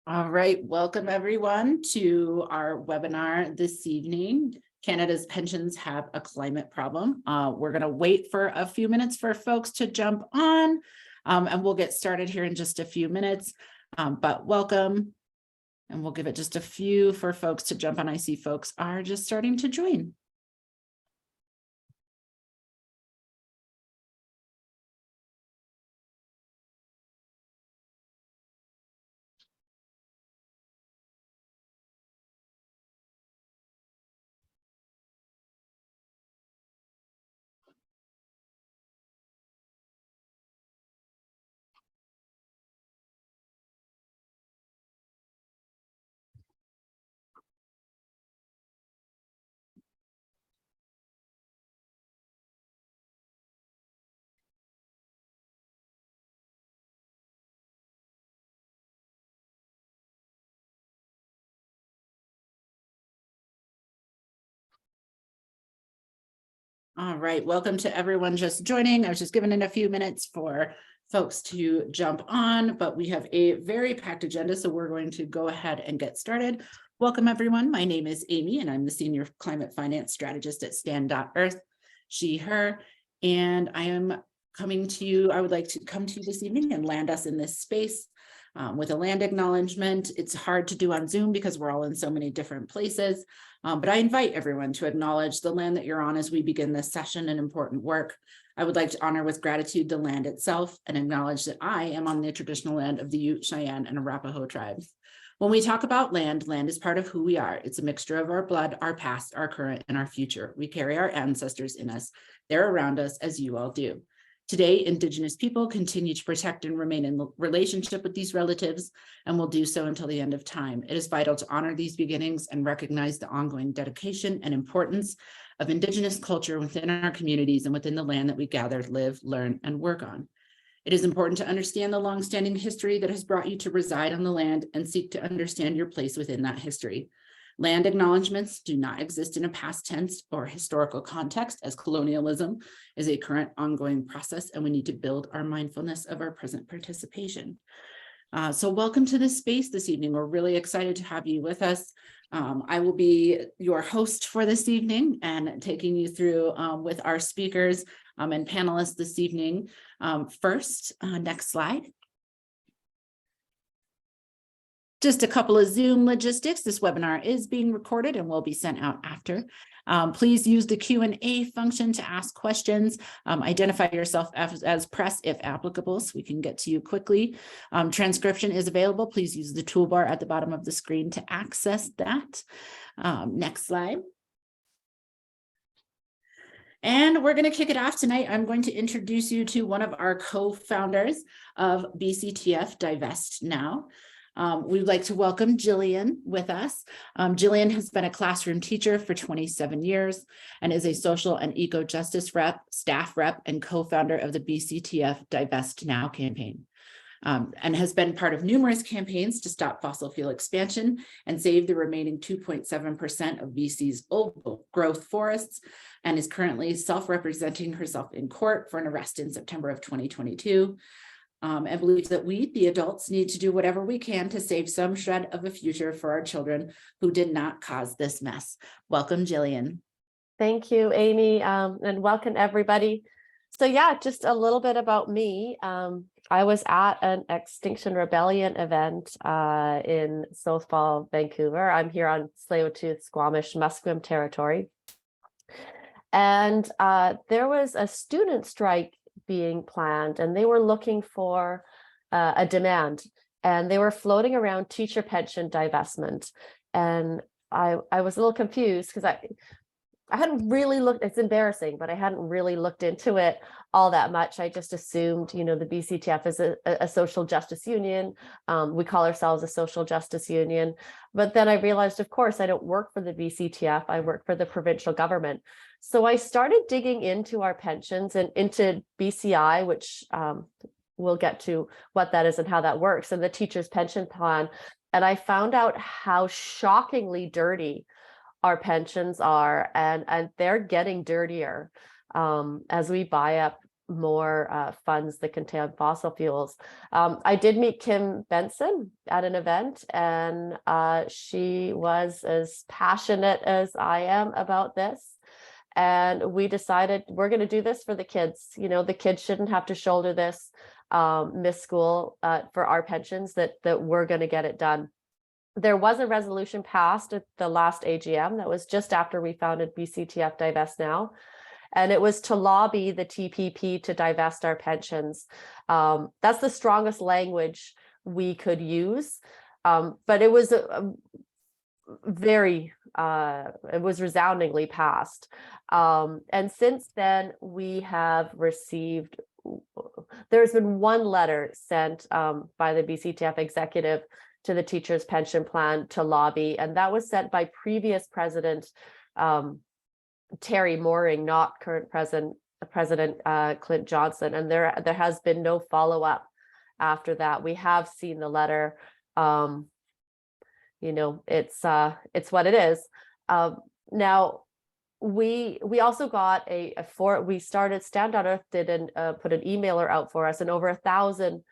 All right, welcome everyone to our webinar this evening. Canada's pensions have a climate problem. We're going to wait for a few minutes for folks to jump on, and we'll get started here in just a few minutes. But welcome, and we'll give it just a few for folks to jump on. I see folks are just starting to join. All right, welcome to everyone just joining. I was just giving it a few minutes for folks to jump on, but we have a very packed agenda, so we're going to go ahead and get started. Welcome everyone. My name is Amy and I'm the Senior Climate Finance Strategist at Stand.earth, she, her, and I am coming to you. I would like to come to you this evening and land us in this space with a land acknowledgement. It's hard to do on Zoom because we're all in so many different places. But I invite everyone to acknowledge the land that you're on as we begin this session and important work. I would like to honor with gratitude the land itself and acknowledge that I am on the traditional land of the Ute, Cheyenne, and Arapaho tribes. When we talk about land, land is part of who we are. It's a mixture of our blood, our past, our current, and our future. We carry our ancestors in us. They're around us as you all do. Today, Indigenous people continue to protect and remain in relationship with these relatives and will do so until the end of time. It is vital to honor these beginnings and recognize the ongoing dedication and importance of Indigenous culture within our communities and within the land that we gather, live, learn, and work on. It is important to understand the longstanding history that has brought you to reside on the land and seek to understand your place within that history. Land acknowledgements do not exist in a past tense or historical context, as colonialism is a current ongoing process, and we need to build our mindfulness of our present participation. So welcome to this space this evening. We're really excited to have you with us. I will be your host for this evening and taking you through with our speakers and panelists this evening. First, next slide. Just a couple of Zoom logistics. This webinar is being recorded and will be sent out after. Please use the Q&A function to ask questions. Identify yourself as press if applicable so we can get to you quickly. Transcription is available. Please use the toolbar at the bottom of the screen to access that. Next slide. And we're going to kick it off tonight. I'm going to introduce you to one of our co-founders of BCTF Divest Now. We'd like to welcome Jillian with us. Jillian has been a classroom teacher for 27 years and is a social and eco-justice rep, staff rep, and co-founder of the BCTF Divest Now campaign, and has been part of numerous campaigns to stop fossil fuel expansion and save the remaining 2.7% of BC's old growth forests, and is currently self-representing herself in court for an arrest in September of 2022. And believes that we, the adults, need to do whatever we can to save some shred of a future for our children who did not cause this mess. Welcome, Jillian. Thank you, Amy, and welcome everybody. So yeah, just a little bit about me. I was at an Extinction Rebellion event in South Fall, Vancouver. I'm here on Tsleil-Waututh, Squamish, Musqueam territory. And there was a student strike being planned, and they were looking for a demand, and they were floating around teacher pension divestment. And I was a little confused because I hadn't really looked, it's embarrassing, but I hadn't really looked into it all that much. I just assumed, you know, the BCTF is a social justice union. We call ourselves a social justice union. But then I realized, of course, I don't work for the BCTF. I work for the provincial government. So I started digging into our pensions and into BCI, which we'll get to what that is and how that works, and the teacher's pension plan. And I found out how shockingly dirty our pensions are, and they're getting dirtier as we buy up more funds that contain fossil fuels. I did meet Kim Benson at an event, and she was as passionate as I am about this. And we decided we're going to do this for the kids. You know, the kids shouldn't have to shoulder this, miss school for our pensions, that we're going to get it done. There was a resolution passed at the last AGM that was just after we founded BCTF Divest Now. And it was to lobby the TPP to divest our pensions. That's the strongest language we could use. But it was it was resoundingly passed. And since then, we have received, there's been one letter sent by the BCTF executive to the teachers' pension plan to lobby, and that was sent by previous president Terry Mooring, not current President Clint Johnson, and there has been no follow-up after that. We have seen the letter. You know, it's what it is. Now we also got we started Stand.earth put an emailer out for us, and over 1,000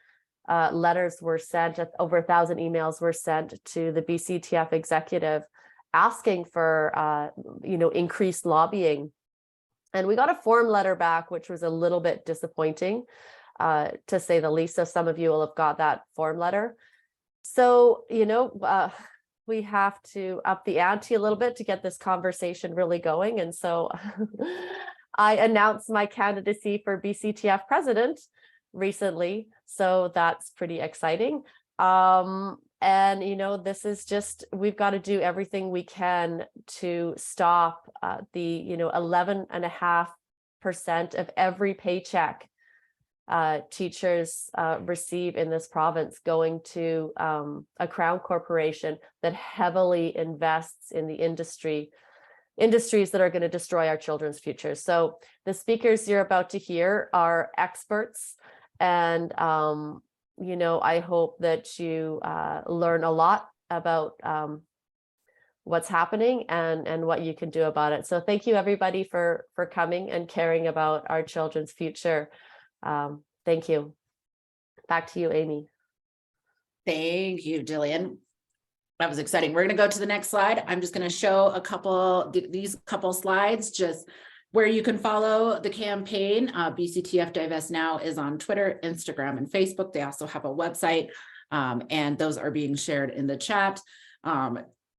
letters were sent, over 1,000 emails were sent to the BCTF executive asking for increased lobbying. And we got a form letter back, which was a little bit disappointing, to say the least. So some of you will have got that form letter. So, we have to up the ante a little bit to get this conversation really going. And so I announced my candidacy for BCTF president recently. So that's pretty exciting. And, this is just, we've got to do everything we can to stop the, 11.5% of every paycheck teachers receive in this province going to a crown corporation that heavily invests in the industries that are going to destroy our children's futures. So the speakers you're about to hear are experts, and I hope that you learn a lot about what's happening and what you can do about it. So thank you everybody for coming and caring about our children's future. Thank you. Back to you, Amy. Thank you, Jillian. That was exciting. We're going to go to the next slide. I'm just going to show these couple slides, just where you can follow the campaign. BCTF Divest Now is on Twitter, Instagram, and Facebook. They also have a website, and those are being shared in the chat.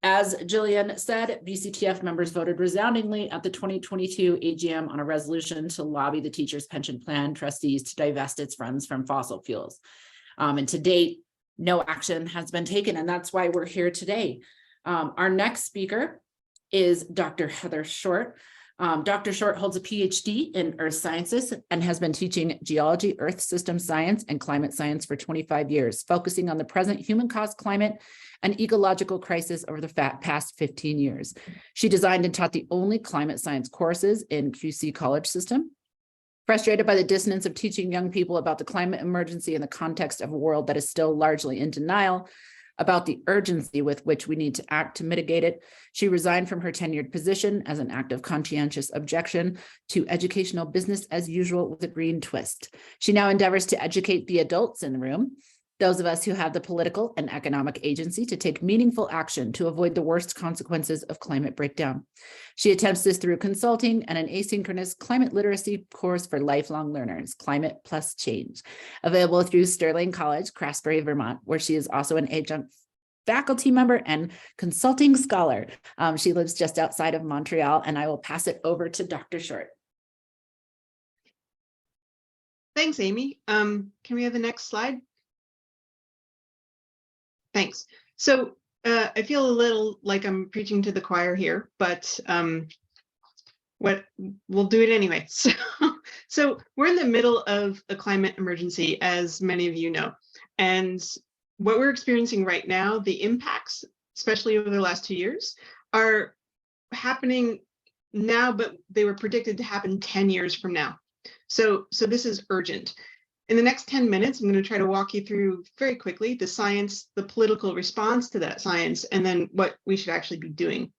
As Jillian said, BCTF members voted resoundingly at the 2022 AGM on a resolution to lobby the teachers' pension plan trustees to divest its funds from fossil fuels. And to date, no action has been taken, and that's why we're here today. Our next speaker is Dr. Heather Short. Dr. Short holds a PhD in earth sciences and has been teaching geology, earth system science, and climate science for 25 years, focusing on the present human-caused climate and ecological crisis over the past 15 years. She designed and taught the only climate science courses in QC college system. Frustrated by the dissonance of teaching young people about the climate emergency in the context of a world that is still largely in denial about the urgency with which we need to act to mitigate it, she resigned from her tenured position as an act of conscientious objection to educational business as usual with a green twist. She now endeavors to educate the adults in the room, those of us who have the political and economic agency to take meaningful action to avoid the worst consequences of climate breakdown. She attempts this through consulting and an asynchronous climate literacy course for lifelong learners, Climate Plus Change, available through Sterling College, Craftsbury, Vermont, where she is also an adjunct faculty member and consulting scholar. She lives just outside of Montreal, and I will pass it over to Dr. Short. Thanks, Amy. Can we have the next slide? Thanks. So I feel a little like I'm preaching to the choir here, but we'll do it anyway. So we're in the middle of a climate emergency, as many of you know, and what we're experiencing right now, the impacts, especially over the last 2 years, are happening now, but they were predicted to happen 10 years from now. So this is urgent. In the next 10 minutes, I'm going to try to walk you through very quickly the science, the political response to that science, and then what we should actually be doing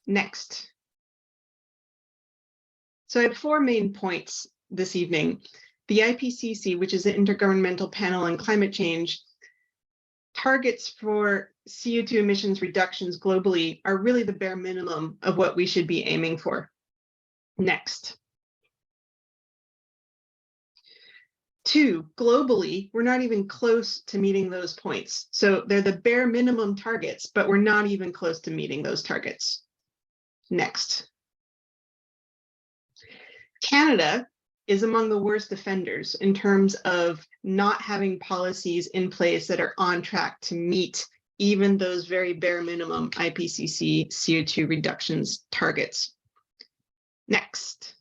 next. So I have 4 main points this evening. The IPCC, which is the Intergovernmental Panel on Climate Change, targets for CO2 emissions reductions globally are really the bare minimum of what we should be aiming for. Next. 2, globally, we're not even close to meeting those points. So they're the bare minimum targets, but we're not even close to meeting those targets. Next. Canada is among the worst offenders in terms of not having policies in place that are on track to meet even those very bare minimum IPCC CO2 reductions targets. Next.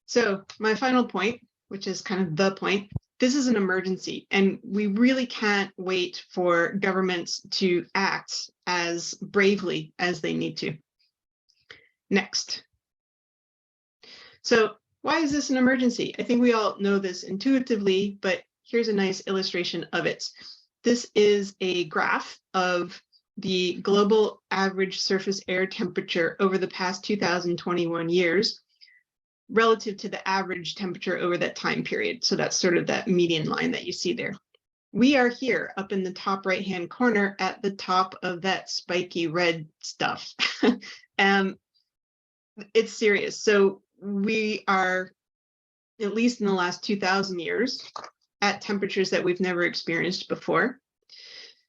So my final point, which is kind of the point, this is an emergency, and we really can't wait for governments to act as bravely as they need to. Next. So why is this an emergency? I think we all know this intuitively, but here's a nice illustration of it. This is a graph of the global average surface air temperature over the past 2021 years relative to the average temperature over that time period. So that's sort of that median line that you see there. We are here up in the top right-hand corner at the top of that spiky red stuff. It's serious. So we are, at least in the last 2,000 years, at temperatures that we've never experienced before.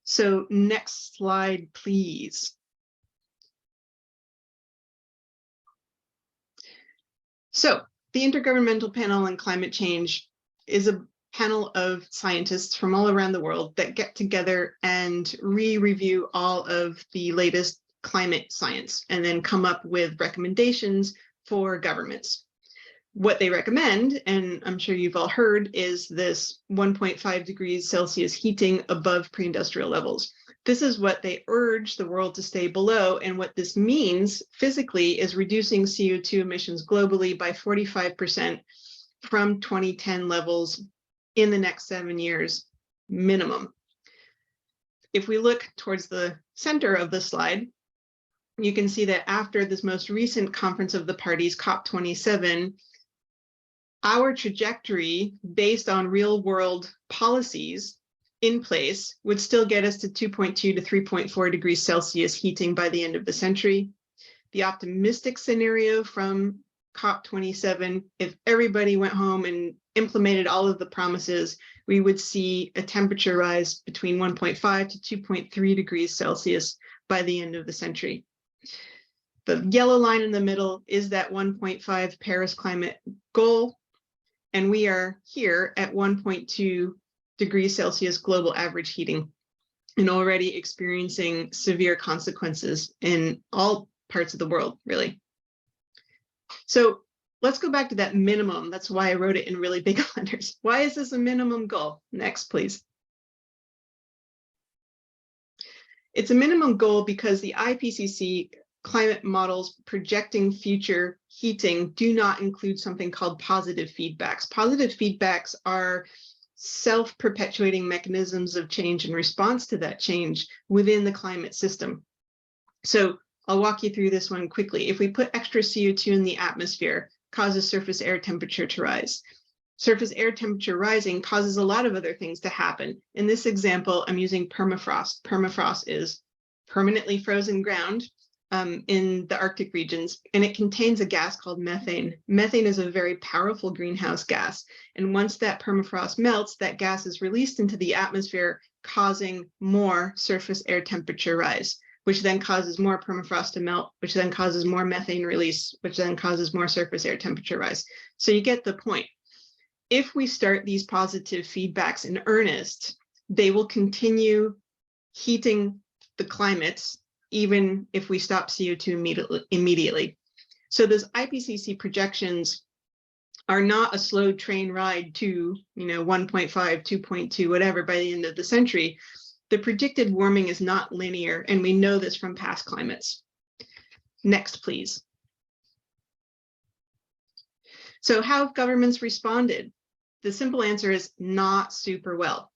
So next slide, please. So the Intergovernmental Panel on Climate Change is a panel of scientists from all around the world that get together and review all of the latest climate science and then come up with recommendations for governments. What they recommend, and I'm sure you've all heard, is this 1.5 degrees Celsius heating above pre-industrial levels. This is what they urge the world to stay below, and what this means physically is reducing CO2 emissions globally by 45% from 2010 levels in the next 7 years minimum. If we look towards the center of the slide, you can see that after this most recent Conference of the Parties, COP27, our trajectory based on real world policies in place would still get us to 2.2 to 3.4 degrees Celsius heating by the end of the century. The optimistic scenario from COP27, if everybody went home and implemented all of the promises, we would see a temperature rise between 1.5 to 2.3 degrees Celsius by the end of the century. The yellow line in the middle is that 1.5 Paris climate goal, and we are here at 1.2 degrees Celsius global average heating and already experiencing severe consequences in all parts of the world, really. So let's go back to that minimum. That's why I wrote it in really big letters. Why is this a minimum goal? Next, please. It's a minimum goal because the IPCC climate models projecting future heating do not include something called positive feedbacks. Positive feedbacks are self-perpetuating mechanisms of change and response to that change within the climate system. So I'll walk you through this one quickly. If we put extra CO2 in the atmosphere, causes surface air temperature to rise. Surface air temperature rising causes a lot of other things to happen. In this example, I'm using permafrost. Permafrost is permanently frozen ground in the Arctic regions, and it contains a gas called methane. Methane is a very powerful greenhouse gas, and once that permafrost melts, that gas is released into the atmosphere, causing more surface air temperature rise, which then causes more permafrost to melt, which then causes more methane release, which then causes more surface air temperature rise. So you get the point. If we start these positive feedbacks in earnest, they will continue heating the climates even if we stop CO2 immediately. So those IPCC projections are not a slow train ride to 1.5, 2.2, whatever by the end of the century. The predicted warming is not linear, and we know this from past climates. Next, please. So how have governments responded? The simple answer is not super well.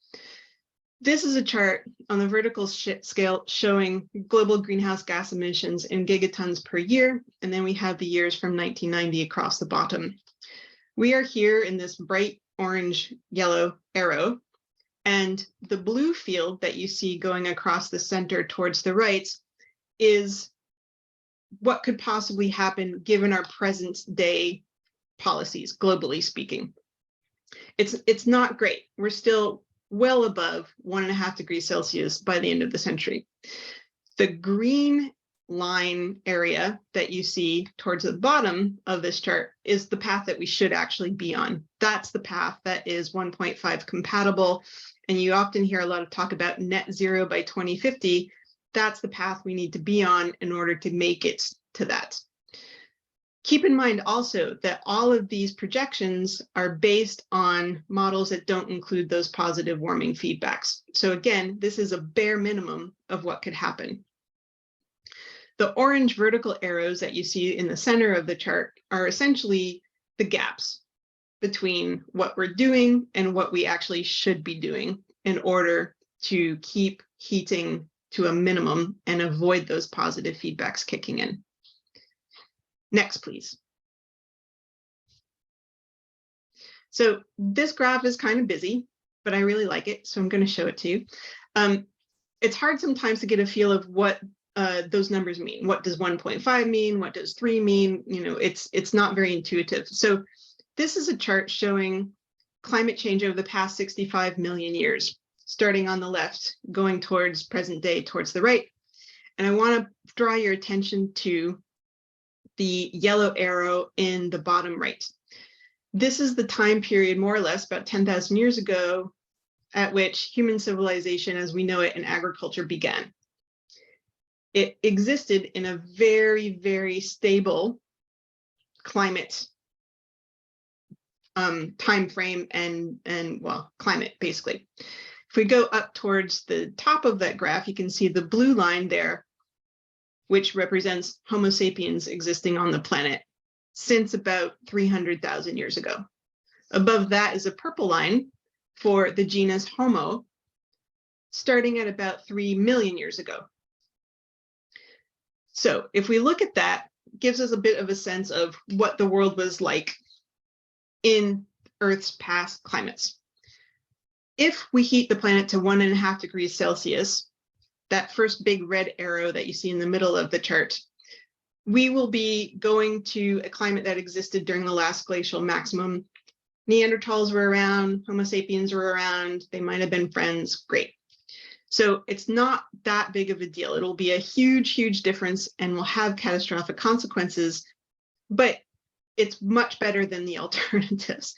This is a chart on the vertical scale showing global greenhouse gas emissions in gigatons per year, and then we have the years from 1990 across the bottom. We are here in this bright orange yellow arrow, and the blue field that you see going across the center towards the right is what could possibly happen given our present day policies, globally speaking. It's not great. We're still well above 1.5 degrees Celsius by the end of the century. The green line area that you see towards the bottom of this chart is the path that we should actually be on. That's the path that is 1.5 compatible. And you often hear a lot of talk about net zero by 2050. That's the path we need to be on in order to make it to that. Keep in mind also that all of these projections are based on models that don't include those positive warming feedbacks. So again, this is a bare minimum of what could happen. The orange vertical arrows that you see in the center of the chart are essentially the gaps between what we're doing and what we actually should be doing in order to keep heating to a minimum and avoid those positive feedbacks kicking in. Next, please. So this graph is kind of busy, but I really like it, so I'm going to show it to you. It's hard sometimes to get a feel of what those numbers mean. What does 1.5 mean? What does 3 mean? You know, it's not very intuitive. So this is a chart showing climate change over the past 65 million years, starting on the left, going towards present day, towards the right. And I want to draw your attention to the yellow arrow in the bottom right. This is the time period, more or less, about 10,000 years ago, at which human civilization as we know it in agriculture began. It existed in a very, very stable climate time frame and well, climate, basically. If we go up towards the top of that graph, you can see the blue line there, which represents Homo sapiens existing on the planet since about 300,000 years ago. Above that is a purple line for the genus Homo, starting at about 3 million years ago. So if we look at that, it gives us a bit of a sense of what the world was like in Earth's past climates. If we heat the planet to 1.5 degrees Celsius, that first big red arrow that you see in the middle of the chart, we will be going to a climate that existed during the last glacial maximum. Neanderthals were around, Homo sapiens were around, they might have been friends, great. So it's not that big of a deal. It'll be a huge, huge difference and will have catastrophic consequences, but it's much better than the alternatives.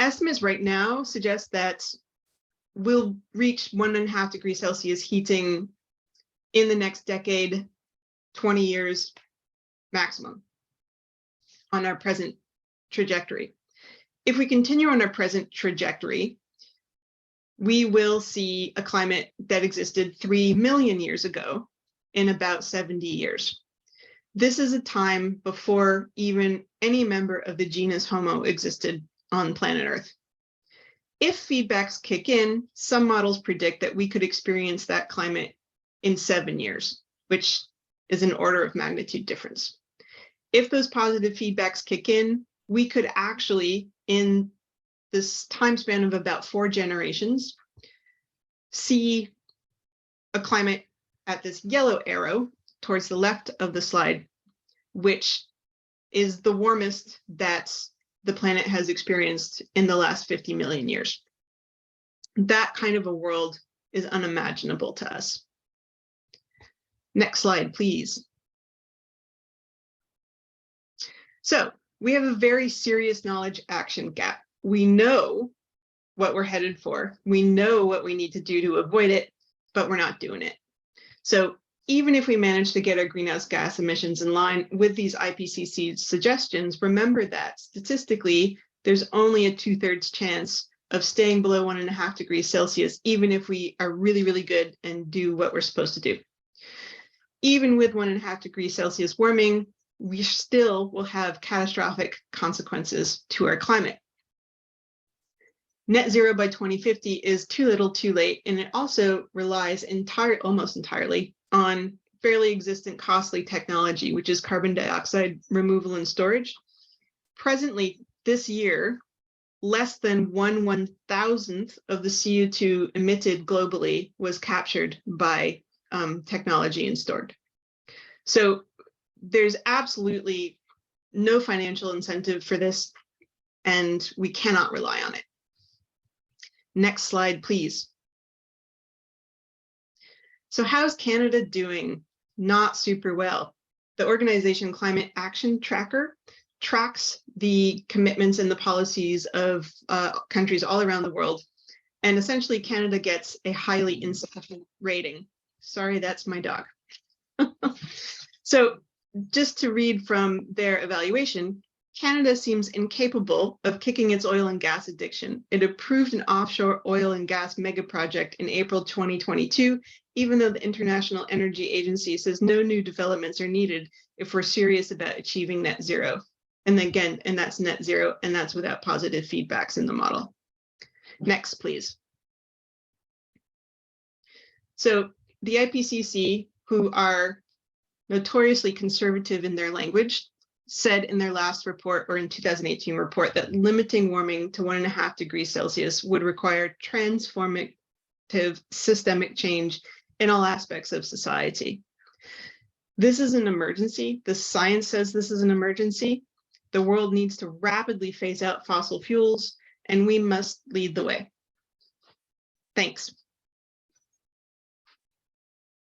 Estimates right now suggest that we'll reach 1.5 degrees Celsius heating in the next decade, 20 years maximum on our present trajectory. If we continue on our present trajectory, we will see a climate that existed 3 million years ago in about 70 years. This is a time before even any member of the genus Homo existed on planet Earth. If feedbacks kick in, some models predict that we could experience that climate in 7 years, which is an order of magnitude difference. If those positive feedbacks kick in, we could actually, in this time span of about 4 generations, see a climate at this yellow arrow towards the left of the slide, which is the warmest that the planet has experienced in the last 50 million years. That kind of a world is unimaginable to us. Next slide, please. So we have a very serious knowledge action gap. We know what we're headed for. We know what we need to do to avoid it, but we're not doing it. So even if we manage to get our greenhouse gas emissions in line with these IPCC suggestions, remember that statistically, there's only a 2/3 chance of staying below 1.5 degrees Celsius, even if we are really, really good and do what we're supposed to do. Even with 1.5 degrees Celsius warming, we still will have catastrophic consequences to our climate. Net zero by 2050 is too little too late, and it also relies almost entirely on fairly existent costly technology, which is carbon dioxide removal and storage. presently, this year, less than 1/1000th of the CO2 emitted globally was captured by technology and stored. So there's absolutely no financial incentive for this, and we cannot rely on it. Next slide, please. So how's Canada doing? Not super well. The organization Climate Action Tracker tracks the commitments and the policies of countries all around the world. And essentially Canada gets a highly insufficient rating. Sorry, that's my dog. So just to read from their evaluation, Canada seems incapable of kicking its oil and gas addiction. It approved an offshore oil and gas mega project in April 2022, even though the International Energy Agency says no new developments are needed if we're serious about achieving net zero. And again, and that's net zero, and that's without positive feedbacks in the model. Next, please. So the IPCC, who are notoriously conservative in their language, said in their last report, or in 2018 report, that limiting warming to 1.5 degrees Celsius would require transformative systemic change in all aspects of society. This is an emergency. The science says this is an emergency. The world needs to rapidly phase out fossil fuels, and we must lead the way. Thanks.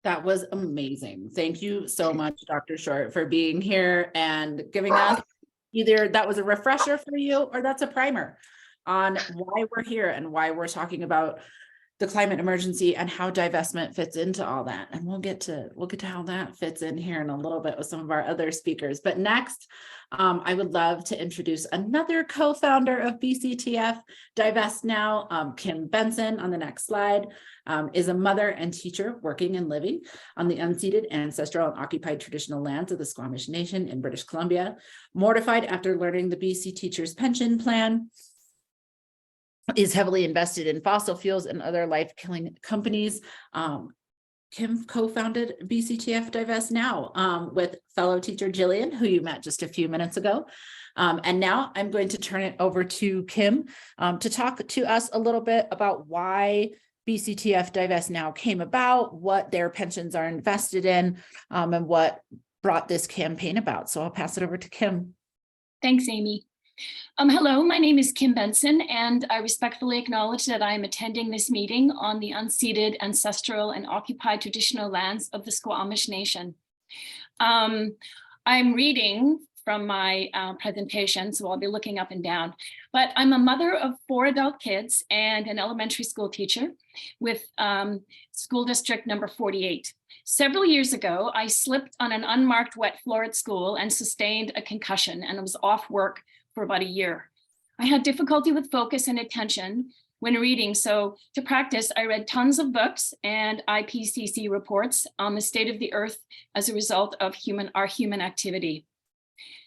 That was amazing. Thank you so much, Dr. Short, for being here and giving us either that was a refresher for you or that's a primer on why we're here and why we're talking about the climate emergency and how divestment fits into all that. And we'll get to how that fits in here in a little bit with some of our other speakers. But next, I would love to introduce another co-founder of BCTF, Divest Now, Kim Benson on the next slide, is a mother and teacher working and living on the unceded, ancestral, and occupied traditional lands of the Squamish Nation in British Columbia. Mortified after learning the BC Teachers Pension Plan is heavily invested in fossil fuels and other life-killing companies. Kim co-founded BCTF Divest Now with fellow teacher Jillian, who you met just a few minutes ago. And now I'm going to turn it over to Kim to talk to us a little bit about why BCTF Divest Now came about, what their pensions are invested in, and what brought this campaign about. So I'll pass it over to Kim. Thanks, Amy. Hello, my name is Kim Benson, and I respectfully acknowledge that I am attending this meeting on the unceded, ancestral, and occupied traditional lands of the Squamish Nation. I'm reading from my presentation, so I'll be looking up and down. But I'm a mother of 4 adult kids and an elementary school teacher with school district number 48. Several years ago, I slipped on an unmarked wet floor at school and sustained a concussion, and I was off work for about a year. I had difficulty with focus and attention when reading, so to practice, I read tons of books and IPCC reports on the state of the earth as a result of our human activity.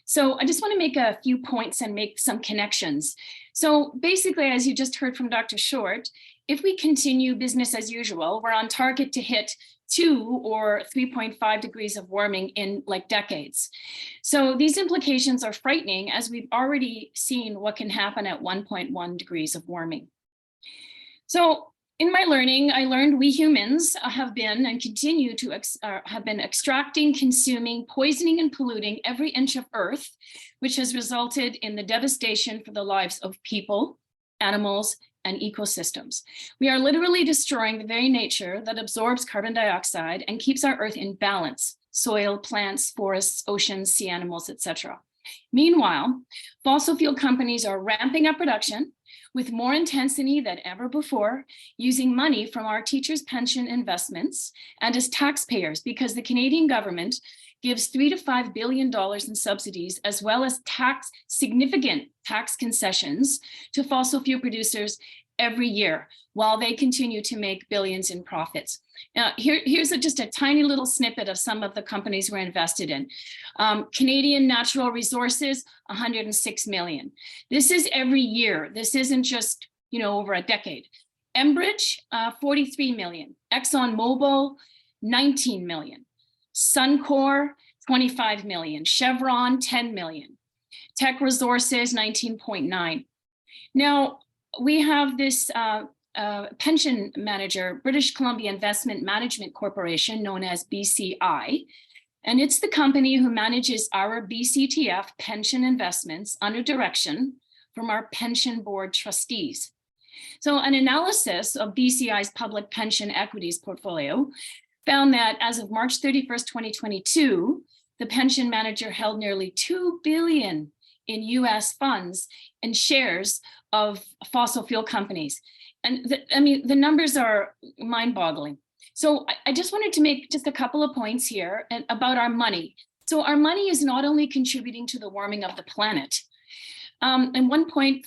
So I just want to make a few points and make some connections. So basically, as you just heard from Dr. Short, if we continue business as usual, we're on target to hit 2 or 3.5 degrees of warming in like decades. So these implications are frightening, as we've already seen what can happen at 1.1 degrees of warming. So in my learning, I learned we humans have been and continue to have been extracting, consuming, poisoning, and polluting every inch of earth, which has resulted in the devastation for the lives of people, animals, and ecosystems. We are literally destroying the very nature that absorbs carbon dioxide and keeps our earth in balance: soil, plants, forests, oceans, sea animals, etc. Meanwhile, fossil fuel companies are ramping up production with more intensity than ever before, using money from our teachers' pension investments and as taxpayers, because the Canadian government gives $3 to $5 billion in subsidies, as well as significant tax concessions to fossil fuel producers every year, while they continue to make billions in profits. Now, here's just a tiny little snippet of some of the companies we're invested in. Canadian Natural Resources, 106 million. This is every year. This isn't just, over a decade. Enbridge, 43 million. ExxonMobil, 19 million. Suncor, 25 million. Chevron, 10 million. Tech resources, 19.9. Now, we have this pension manager, British Columbia Investment Management Corporation, known as BCI, and it's the company who manages our BCTF pension investments under direction from our pension board trustees. So an analysis of BCI's public pension equities portfolio found that as of March 31st, 2022, the pension manager held nearly $2 billion in US funds and shares of fossil fuel companies. And the numbers are mind-boggling. So I just wanted to make just a couple of points here about our money. So our money is not only contributing to the warming of the planet. And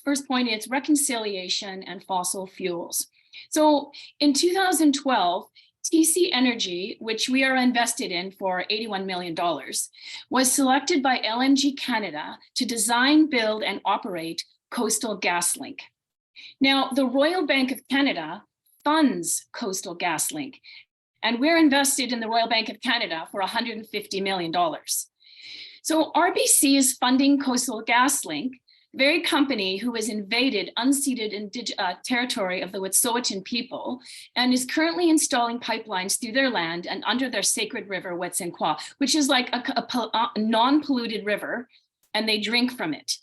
first point, it's reconciliation and fossil fuels. So in 2012, TC Energy, which we are invested in for $81 million, was selected by LNG Canada to design, build, and operate Coastal GasLink. Now, the Royal Bank of Canada funds Coastal GasLink, and we're invested in the Royal Bank of Canada for $150 million. So RBC is funding Coastal GasLink, the very company who has invaded unceded territory of the Wet'suwet'en people and is currently installing pipelines through their land and under their sacred river, Wet'suwet'en, which is like a non-polluted river, and they drink from it.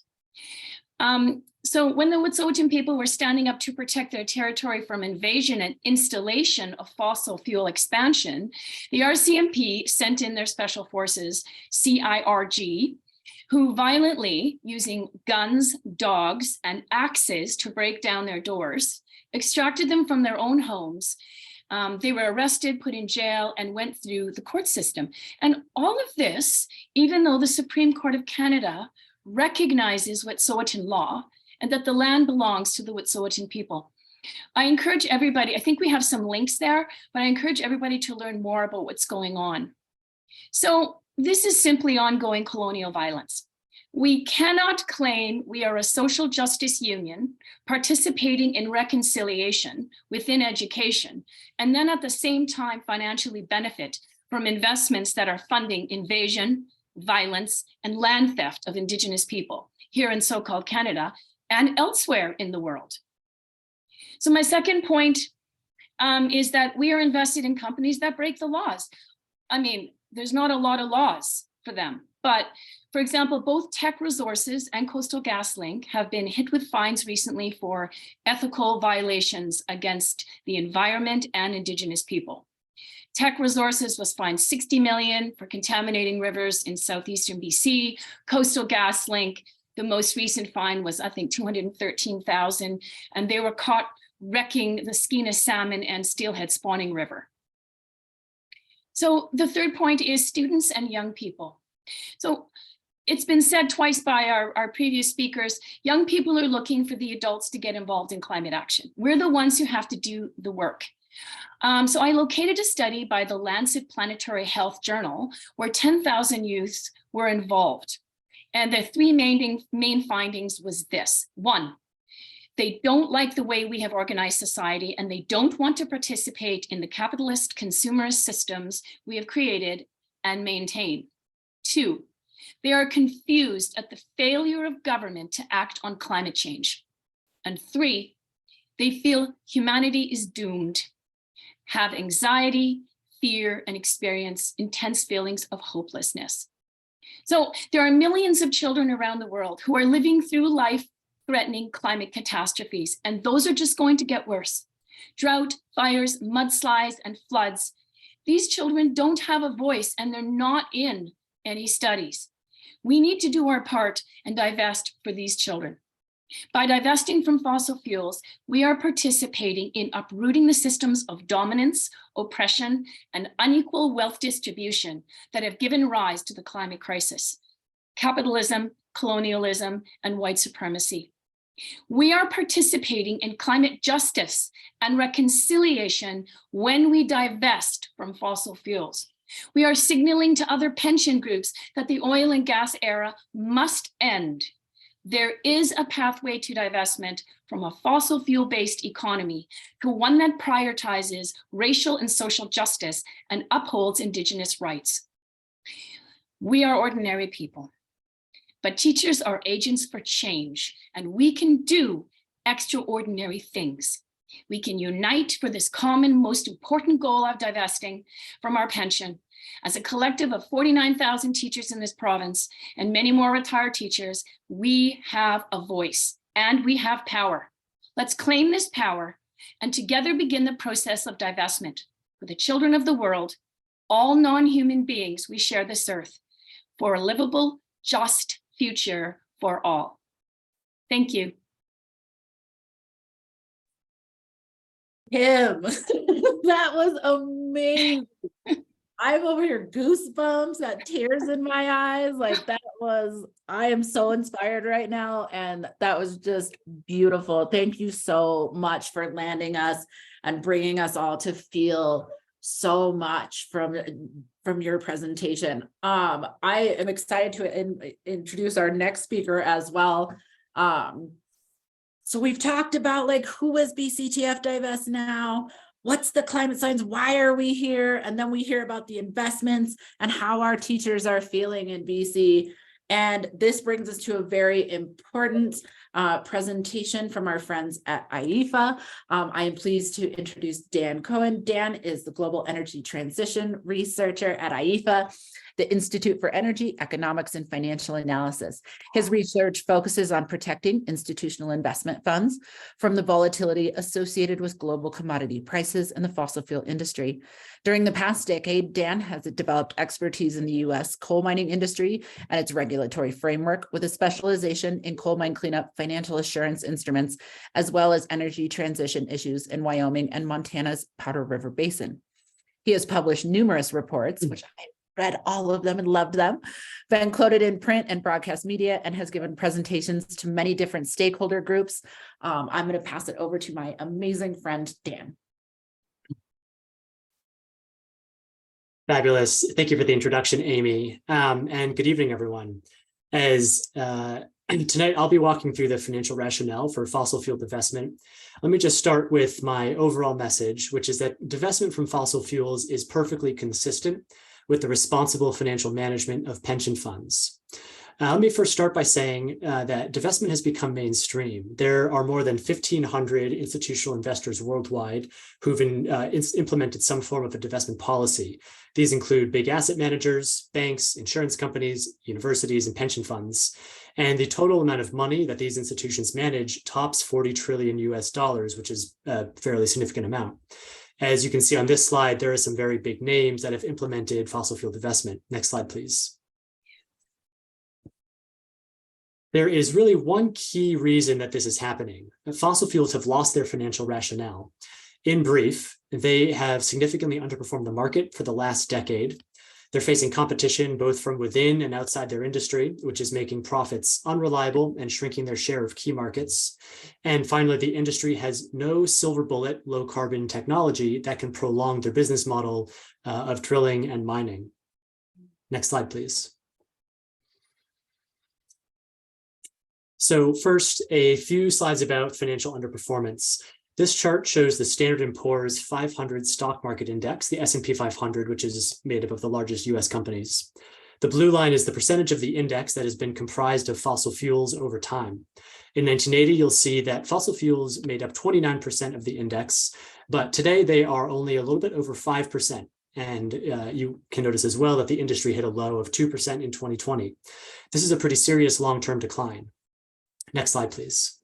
So when the Wet'suwet'en people were standing up to protect their territory from invasion and installation of fossil fuel expansion, the RCMP sent in their special forces, CIRG, who violently, using guns, dogs, and axes to break down their doors, extracted them from their own homes. They were arrested, put in jail, and went through the court system. And all of this, even though the Supreme Court of Canada recognizes Wet'suwet'en law and that the land belongs to the Wet'suwet'en people. I encourage everybody, I think we have some links there, but I encourage everybody to learn more about what's going on. So this is simply ongoing colonial violence. We cannot claim we are a social justice union participating in reconciliation within education, and then at the same time financially benefit from investments that are funding invasion, violence, and land theft of Indigenous people here in so-called Canada and elsewhere in the world. So my second point is that we are invested in companies that break the laws. I mean, there's not a lot of laws for them, but for example, both Tech Resources and Coastal GasLink have been hit with fines recently for ethical violations against the environment and Indigenous people. Tech Resources was fined $60 million for contaminating rivers in southeastern BC. Coastal GasLink, the most recent fine was, I think, $213,000, and they were caught wrecking the Skeena Salmon and Steelhead Spawning River. So the third point is students and young people. So it's been said twice by our previous speakers, young people are looking for the adults to get involved in climate action. We're the ones who have to do the work. So I located a study by the Lancet Planetary Health Journal where 10,000 youths were involved. And the three main findings was this. One, they don't like the way we have organized society, and they don't want to participate in the capitalist consumerist systems we have created and maintain. Two, they are confused at the failure of government to act on climate change. And three, they feel humanity is doomed, have anxiety, fear, and experience intense feelings of hopelessness. So there are millions of children around the world who are living through life-threatening climate catastrophes, and those are just going to get worse. Drought, fires, mudslides, and floods. These children don't have a voice, and they're not in any studies. We need to do our part and divest for these children. By divesting from fossil fuels, we are participating in uprooting the systems of dominance, oppression, and unequal wealth distribution that have given rise to the climate crisis, capitalism, colonialism, and white supremacy. We are participating in climate justice and reconciliation when we divest from fossil fuels. We are signaling to other pension groups that the oil and gas era must end. There is a pathway to divestment from a fossil fuel-based economy to one that prioritizes racial and social justice and upholds Indigenous rights. We are ordinary people. but teachers are agents for change, and we can do extraordinary things. We can unite for this common, most important goal of divesting from our pension. As a collective of 49,000 teachers in this province and many more retired teachers, we have a voice and we have power. Let's claim this power and together begin the process of divestment. For the children of the world, all non-human beings, we share this earth, for a livable, just future for all. Thank you. Kim, that was amazing. I'm over here goosebumps, got tears in my eyes. Like I am so inspired right now. And that was just beautiful. Thank you so much for landing us and bringing us all to feel so much from your presentation. I am excited to introduce our next speaker as well. So we've talked about like, who is BCTF Divest now? What's the climate science? Why are we here? And then we hear about the investments and how our teachers are feeling in BC. And this brings us to a very important presentation from our friends at IEEFA. I am pleased to introduce Dan Cohn. Dan is the Global Energy Transition Researcher at IEEFA, the Institute for Energy, Economics, and Financial Analysis. His research focuses on protecting institutional investment funds from the volatility associated with global commodity prices and the fossil fuel industry. During the past decade, Dan has developed expertise in the U.S. coal mining industry and its regulatory framework, with a specialization in coal mine cleanup, financial assurance instruments, as well as energy transition issues in Wyoming and Montana's Powder River Basin. He has published numerous reports, which I read all of them and loved them, been quoted in print and broadcast media, and has given presentations to many different stakeholder groups. I'm going to pass it over to my amazing friend, Dan. Fabulous. Thank you for the introduction, Amy. And good evening, everyone. As tonight, I'll be walking through the financial rationale for fossil fuel divestment. Let me just start with my overall message, which is that divestment from fossil fuels is perfectly consistent with the responsible financial management of pension funds. Let me first start by saying that divestment has become mainstream. There are more than 1,500 institutional investors worldwide who've implemented some form of a divestment policy. These include big asset managers, banks, insurance companies, universities, and pension funds. And the total amount of money that these institutions manage tops 40 trillion US dollars, which is a fairly significant amount. As you can see on this slide, there are some very big names that have implemented fossil fuel divestment. Next slide, please. There is really one key reason that this is happening. Fossil fuels have lost their financial rationale. In brief, they have significantly underperformed the market for the last decade. They're facing competition both from within and outside their industry, which is making profits unreliable and shrinking their share of key markets. And finally, the industry has no silver bullet, low carbon technology that can prolong their business model of drilling and mining. Next slide, please. So first, a few slides about financial underperformance. This chart shows the Standard & Poor's 500 stock market index, the S&P 500, which is made up of the largest US companies. The blue line is the percentage of the index that has been comprised of fossil fuels over time. In 1980, you'll see that fossil fuels made up 29% of the index, but today they are only a little bit over 5%. And you can notice as well that the industry hit a low of 2% in 2020. This is a pretty serious long-term decline. Next slide, please.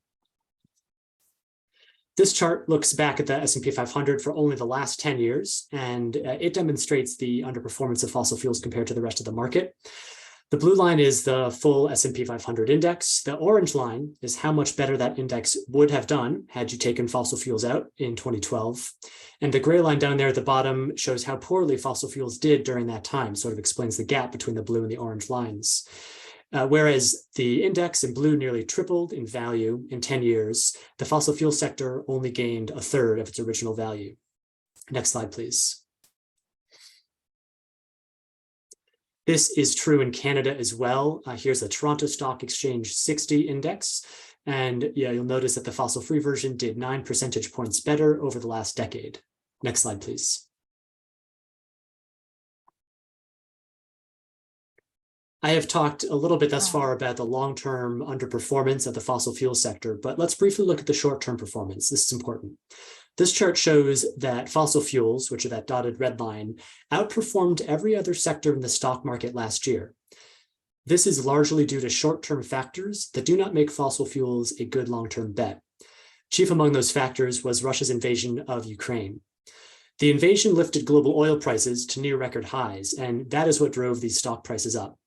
This chart looks back at the S&P 500 for only the last 10 years, and it demonstrates the underperformance of fossil fuels compared to the rest of the market. The blue line is the full S&P 500 index. The orange line is how much better that index would have done had you taken fossil fuels out in 2012. And the gray line down there at the bottom shows how poorly fossil fuels did during that time, sort of explains the gap between the blue and the orange lines. Whereas the index in blue nearly tripled in value in 10 years, the fossil fuel sector only gained a third of its original value. Next slide, please. This is true in Canada as well. Here's the Toronto Stock Exchange 60 index. And yeah, you'll notice that the fossil-free version did 9 percentage points better over the last decade. Next slide, please. I have talked a little bit thus far about the long-term underperformance of the fossil fuel sector, but let's briefly look at the short-term performance. This is important. This chart shows that fossil fuels, which are that dotted red line, outperformed every other sector in the stock market last year. This is largely due to short-term factors that do not make fossil fuels a good long-term bet. Chief among those factors was Russia's invasion of Ukraine. The invasion lifted global oil prices to near record highs, and that is what drove these stock prices up.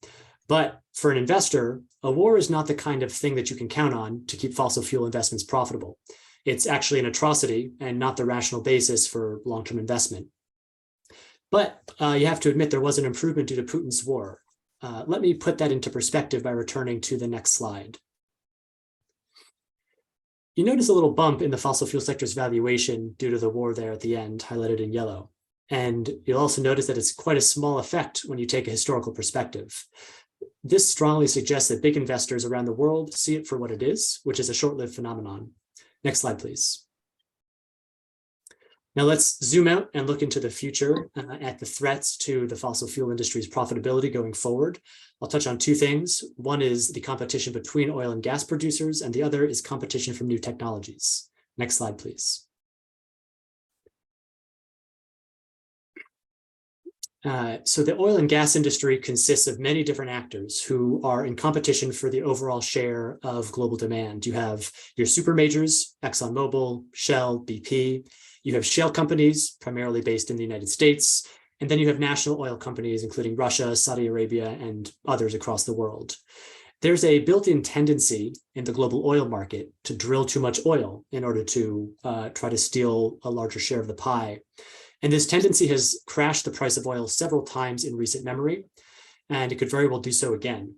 But for an investor, a war is not the kind of thing that you can count on to keep fossil fuel investments profitable. It's actually an atrocity and not the rational basis for long-term investment. But you have to admit there was an improvement due to Putin's war. Let me put that into perspective by returning to the next slide. You notice a little bump in the fossil fuel sector's valuation due to the war there at the end, highlighted in yellow. And you'll also notice that it's quite a small effect when you take a historical perspective. This strongly suggests that big investors around the world see it for what it is, which is a short-lived phenomenon. Next slide, please. Now let's zoom out and look into the future at the threats to the fossil fuel industry's profitability going forward. I'll touch on two things. One is the competition between oil and gas producers, and the other is competition from new technologies. Next slide, please. So the oil and gas industry consists of many different actors who are in competition for the overall share of global demand. You have your super majors, ExxonMobil, Shell, BP. You have shale companies, primarily based in the United States. And then you have national oil companies, including Russia, Saudi Arabia, and others across the world. There's a built-in tendency in the global oil market to drill too much oil in order to try to steal a larger share of the pie. And this tendency has crashed the price of oil several times in recent memory, and it could very well do so again.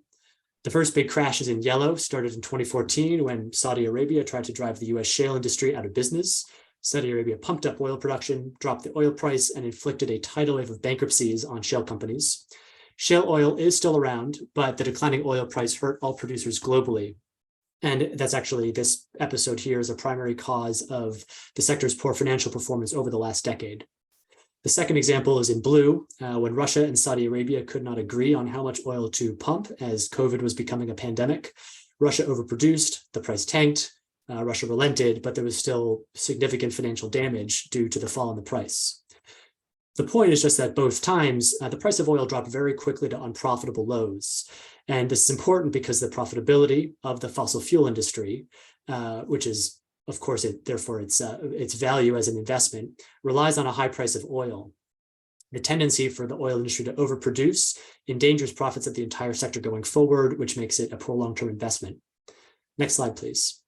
The first big crashes in yellow started in 2014 when Saudi Arabia tried to drive the US shale industry out of business. Saudi Arabia pumped up oil production, dropped the oil price, and inflicted a tidal wave of bankruptcies on shale companies. Shale oil is still around, but the declining oil price hurt all producers globally. And that's actually, this episode here is a primary cause of the sector's poor financial performance over the last decade. The second example is in blue, when Russia and Saudi Arabia could not agree on how much oil to pump as COVID was becoming a pandemic. Russia overproduced, the price tanked, Russia relented, but there was still significant financial damage due to the fall in the price. The point is just that both times, the price of oil dropped very quickly to unprofitable lows. And this is important because the profitability of the fossil fuel industry, which is, of course, therefore its value as an investment, relies on a high price of oil. The tendency for the oil industry to overproduce endangers profits of the entire sector going forward, which makes it a poor long-term investment. Next slide, please.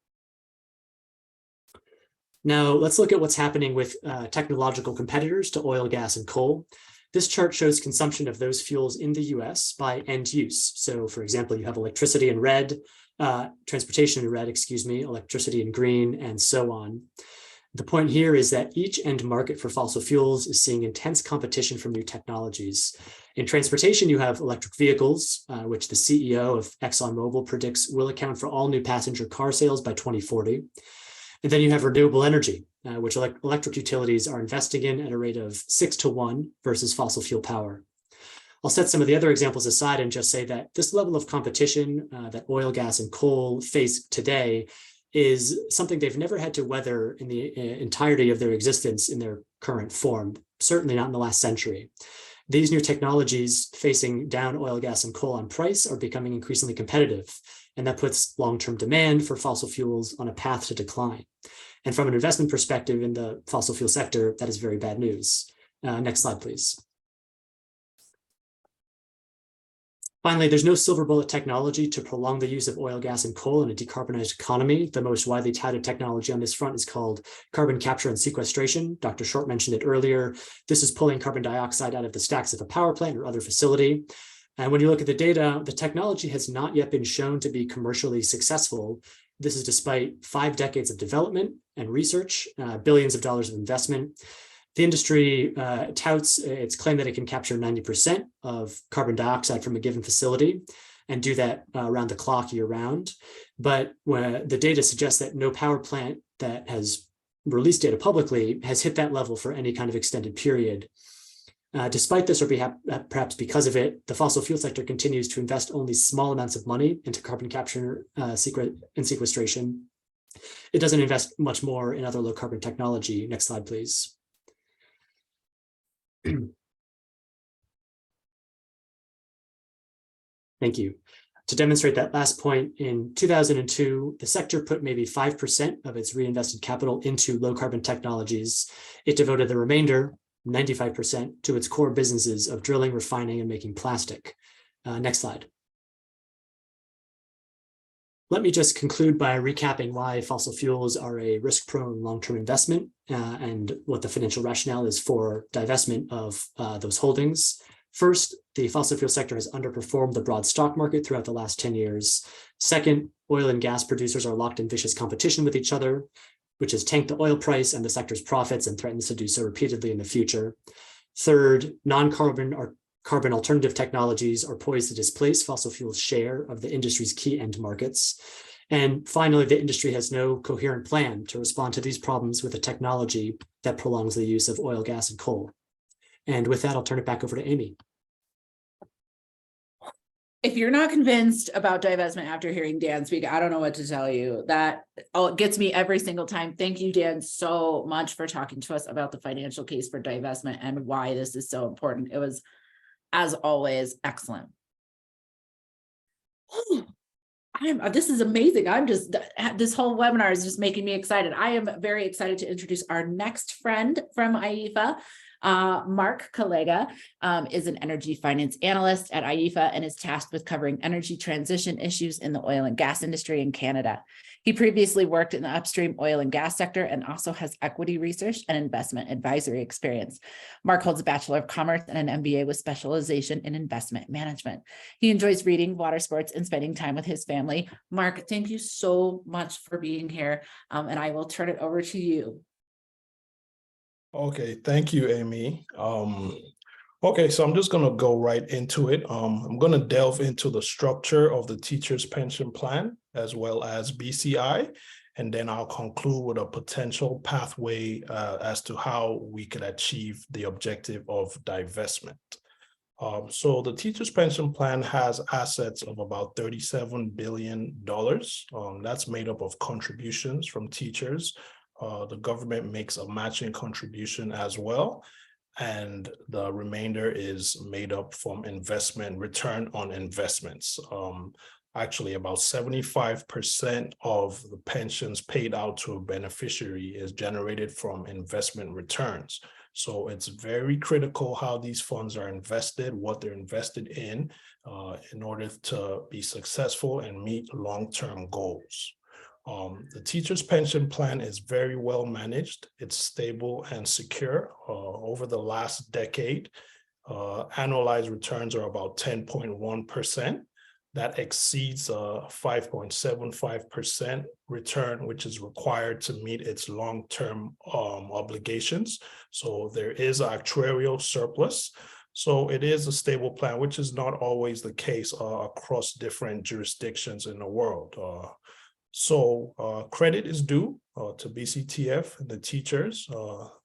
Now, let's look at what's happening with technological competitors to oil, gas, and coal. This chart shows consumption of those fuels in the US by end use. So, for example, you have electricity in red, transportation in red, electricity in green, and so on. The point here is that each end market for fossil fuels is seeing intense competition from new technologies. In transportation, you have electric vehicles, which the CEO of ExxonMobil predicts will account for all new passenger car sales by 2040. And then you have renewable energy, which electric utilities are investing in at a rate of 6-to-1 versus fossil fuel power. I'll set some of the other examples aside and just say that this level of competition that oil, gas, and coal face today is something they've never had to weather in the entirety of their existence in their current form, certainly not in the last century. These new technologies facing down oil, gas, and coal on price are becoming increasingly competitive, and that puts long-term demand for fossil fuels on a path to decline. And from an investment perspective in the fossil fuel sector, that is very bad news. Next slide, please. Finally, there's no silver bullet technology to prolong the use of oil, gas, and coal in a decarbonized economy. The most widely touted technology on this front is called carbon capture and sequestration. Dr. Short mentioned it earlier. This is pulling carbon dioxide out of the stacks of a power plant or other facility. And when you look at the data, the technology has not yet been shown to be commercially successful. This is despite 5 decades of development and research, billions of dollars of investment. The industry touts its claim that it can capture 90% of carbon dioxide from a given facility and do that around the clock year round. But the data suggests that no power plant that has released data publicly has hit that level for any kind of extended period. Despite this, or perhaps because of it, the fossil fuel sector continues to invest only small amounts of money into carbon capture and sequestration. It doesn't invest much more in other low carbon technology. Next slide, please. Thank you. To demonstrate that last point, in 2002, the sector put maybe 5% of its reinvested capital into low carbon technologies. It devoted the remainder, 95%, to its core businesses of drilling, refining, and making plastic. Next slide. Let me just conclude by recapping why fossil fuels are a risk-prone long-term investment and what the financial rationale is for divestment of those holdings. First, the fossil fuel sector has underperformed the broad stock market throughout the last 10 years. Second, oil and gas producers are locked in vicious competition with each other, which has tanked the oil price and the sector's profits and threatens to do so repeatedly in the future. Third, non-carbon or carbon alternative technologies are poised to displace fossil fuels' share of the industry's key end markets. And finally, the industry has no coherent plan to respond to these problems with a technology that prolongs the use of oil, gas, and coal. And with that, I'll turn it back over to Amy. If you're not convinced about divestment after hearing Dan speak, I don't know what to tell you. That it gets me every single time. Thank you, Dan, so much for talking to us about the financial case for divestment and why this is so important. It was, as always, excellent. This is amazing. This whole webinar is just making me excited. I am very excited to introduce our next friend from IEEFA. Mark Kalegha is an energy finance analyst at IEEFA and is tasked with covering energy transition issues in the oil and gas industry in Canada. He previously worked in the upstream oil and gas sector and also has equity research and investment advisory experience. Mark holds a Bachelor of Commerce and an MBA with specialization in investment management. He enjoys reading, water sports, and spending time with his family. Mark, thank you so much for being here, and I will turn it over to you. Okay, thank you, Amy. Okay, so I'm just going to go right into it. I'm going to delve into the structure of the teacher's pension plan as well as BCI, and then I'll conclude with a potential pathway as to how we could achieve the objective of divestment. So the teacher's pension plan has assets of about $37 billion. That's made up of contributions from teachers. The government makes a matching contribution as well, and the remainder is made up from return on investments. Actually, about 75% of the pensions paid out to a beneficiary is generated from investment returns. So it's very critical how these funds are invested, what they're invested in order to be successful and meet long-term goals. The teacher's pension plan is very well managed. It's stable and secure. Over the last decade, annualized returns are about 10.1%. That exceeds 5.75% return, which is required to meet its long-term obligations. So there is actuarial surplus. So it is a stable plan, which is not always the case across different jurisdictions in the world. So credit is due to BCTF, the teachers,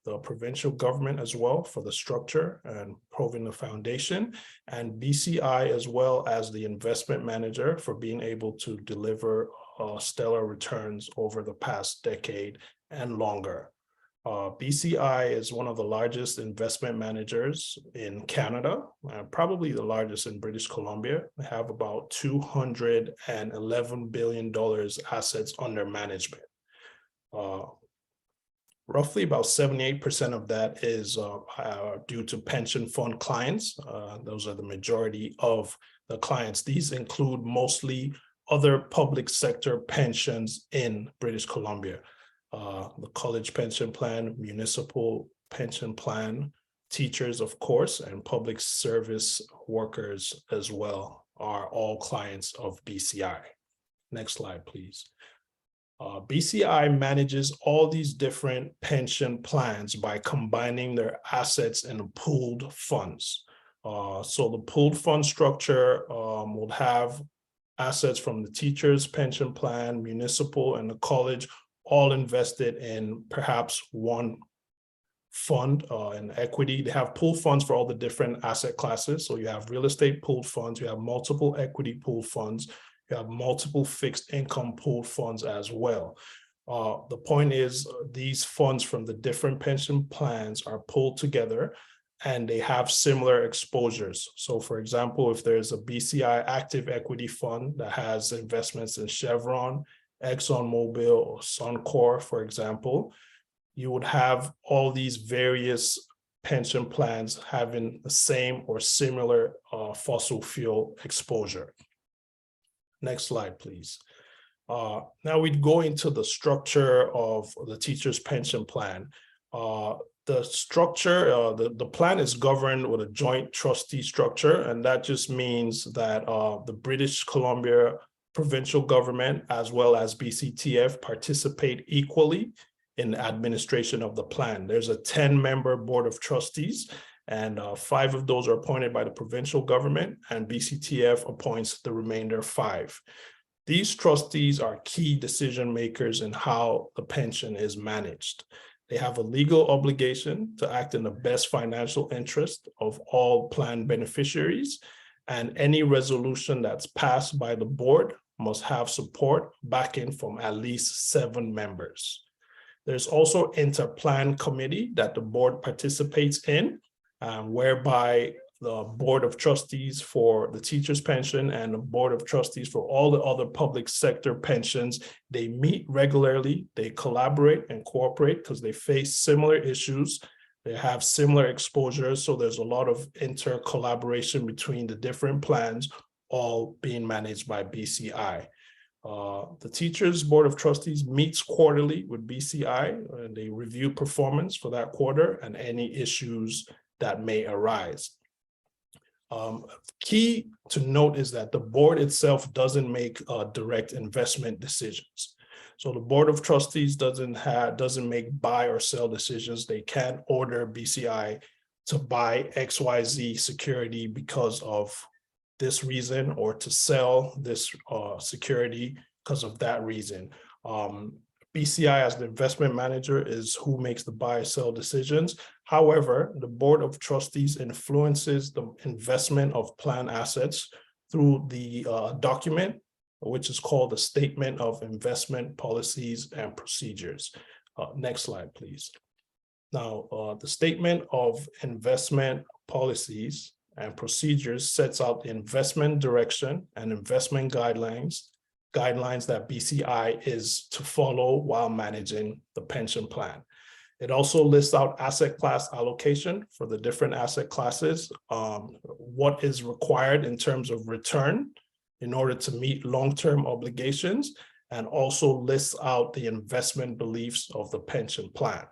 the provincial government as well for the structure and proving the foundation, and BCI as well as the investment manager for being able to deliver stellar returns over the past decade and longer. BCI is one of the largest investment managers in Canada, probably the largest in British Columbia. They have about $211 billion assets under management. Roughly about 78% of that is due to pension fund clients. Those are the majority of the clients. These include mostly other public sector pensions in British Columbia. The college pension plan, municipal pension plan, teachers, of course, and public service workers as well are all clients of BCI. Next slide, please. BCI manages all these different pension plans by combining their assets in pooled funds. So the pooled fund structure will have assets from the teacher's pension plan, municipal, and the college, all invested in perhaps one fund and equity. They have pooled funds for all the different asset classes. So you have real estate pooled funds, you have multiple equity pooled funds, you have multiple fixed income pooled funds as well. The point is these funds from the different pension plans are pulled together and they have similar exposures. So for example, if there's a BCI active equity fund that has investments in Chevron, ExxonMobil, or Suncor, for example, you would have all these various pension plans having the same or similar fossil fuel exposure. Next slide, please. Now we'd go into the structure of the teacher's pension plan. The structure, the plan is governed with a joint trustee structure, and that just means that the British Columbia provincial government as well as BCTF participate equally in the administration of the plan. There's a 10-member board of trustees, and 5 of those are appointed by the provincial government, and BCTF appoints the remainder 5. These trustees are key decision makers in how the pension is managed. They have a legal obligation to act in the best financial interest of all plan beneficiaries, and any resolution that's passed by the board must have support backing from at least 7 members. There's also inter-plan committee that the board participates in, whereby the board of trustees for the teacher's pension and the board of trustees for all the other public sector pensions, they meet regularly, they collaborate and cooperate because they face similar issues, they have similar exposures, so there's a lot of inter-collaboration between the different plans, all being managed by BCI. The Teachers Board of Trustees meets quarterly with BCI, and they review performance for that quarter and any issues that may arise. Key to note is that the board itself doesn't make direct investment decisions. So the Board of Trustees doesn't make buy or sell decisions. They can't order BCI to buy XYZ security because of this reason, or to sell this security because of that reason. BCI as the investment manager is who makes the buy or sell decisions. However, the Board of Trustees influences the investment of plan assets through the document, which is called the Statement of Investment Policies and Procedures. Next slide, please. Now, the Statement of Investment Policies and Procedures sets out the investment direction and investment guidelines that BCI is to follow while managing the pension plan. It also lists out asset class allocation for the different asset classes, what is required in terms of return in order to meet long-term obligations, and also lists out the investment beliefs of the pension plan.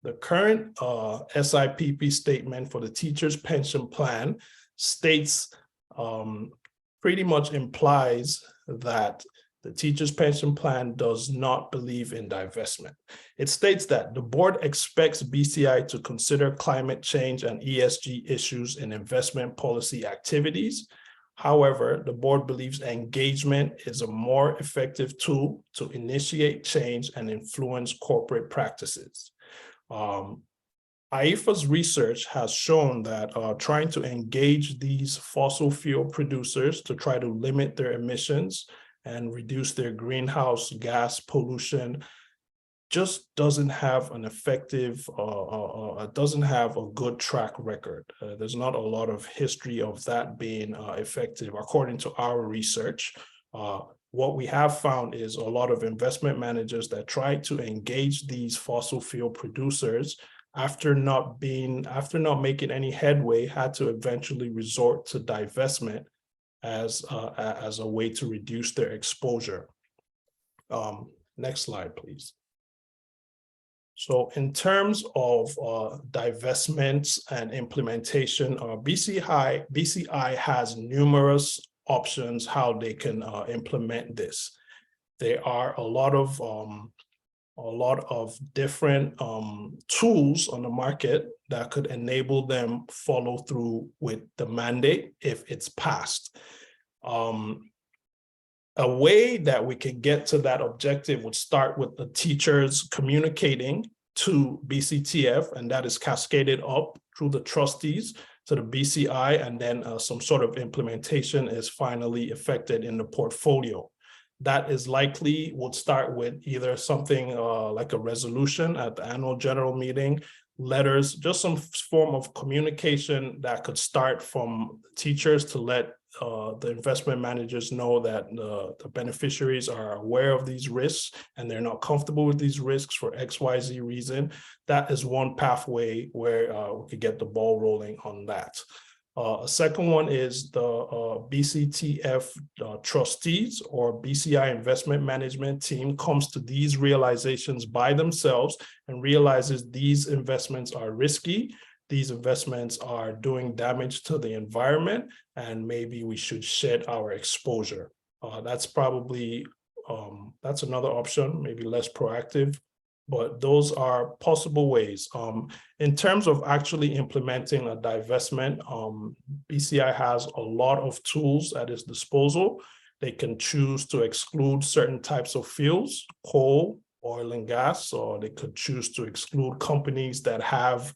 The current SIPP statement for the teacher's pension plan states, pretty much implies that the teacher's pension plan does not believe in divestment. It states that the board expects BCI to consider climate change and ESG issues in investment policy activities. However, the board believes engagement is a more effective tool to initiate change and influence corporate practices. IEEFA's research has shown that trying to engage these fossil fuel producers to try to limit their emissions and reduce their greenhouse gas pollution just doesn't have an effective, doesn't have a good track record. There's not a lot of history of that being effective, according to our research. What we have found is a lot of investment managers that try to engage these fossil fuel producers after not making any headway, had to eventually resort to divestment as a way to reduce their exposure. Next slide, please. So in terms of divestments and implementation, BCI has numerous options how they can implement this. There are a lot of different tools on the market that could enable them follow through with the mandate if it's passed. A way that we can get to that objective would start with the teachers communicating to BCTF, and that is cascaded up through the trustees to the BCI, and then some sort of implementation is finally effected in the portfolio. That is likely would start with either something like a resolution at the annual general meeting, letters, just some form of communication that could start from teachers to let the investment managers know that the beneficiaries are aware of these risks and they're not comfortable with these risks for XYZ reason. That is one pathway where we could get the ball rolling on that. A second one is the BCTF trustees or BCI investment management team comes to these realizations by themselves and realizes these investments are risky. These investments are doing damage to the environment, and maybe we should shed our exposure. That's probably, that's another option, maybe less proactive, but those are possible ways. In terms of actually implementing a divestment, BCI has a lot of tools at its disposal. They can choose to exclude certain types of fuels, coal, oil and gas, or they could choose to exclude companies that have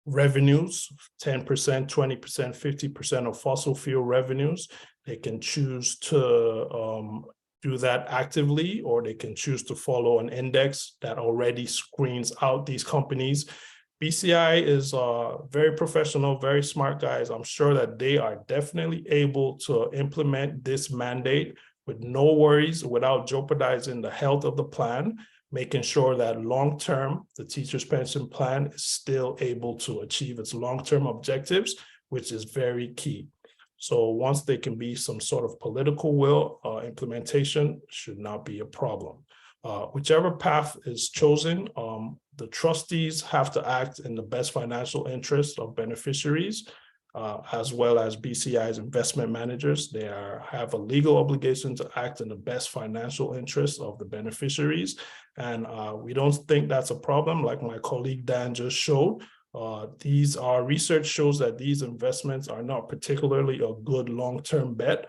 revenues, 10%, 20%, 50% of fossil fuel revenues. They can choose to do that actively, or they can choose to follow an index that already screens out these companies. BCI is very professional, very smart guys. I'm sure that they are definitely able to implement this mandate with no worries, without jeopardizing the health of the plan, making sure that long-term, the teacher's pension plan is still able to achieve its long-term objectives, which is very key. So once there can be some sort of political will, implementation should not be a problem. Whichever path is chosen, the trustees have to act in the best financial interest of beneficiaries, as well as BCI's investment managers. They have a legal obligation to act in the best financial interest of the beneficiaries. And we don't think that's a problem, like my colleague Dan just showed. Research shows that these investments are not particularly a good long-term bet.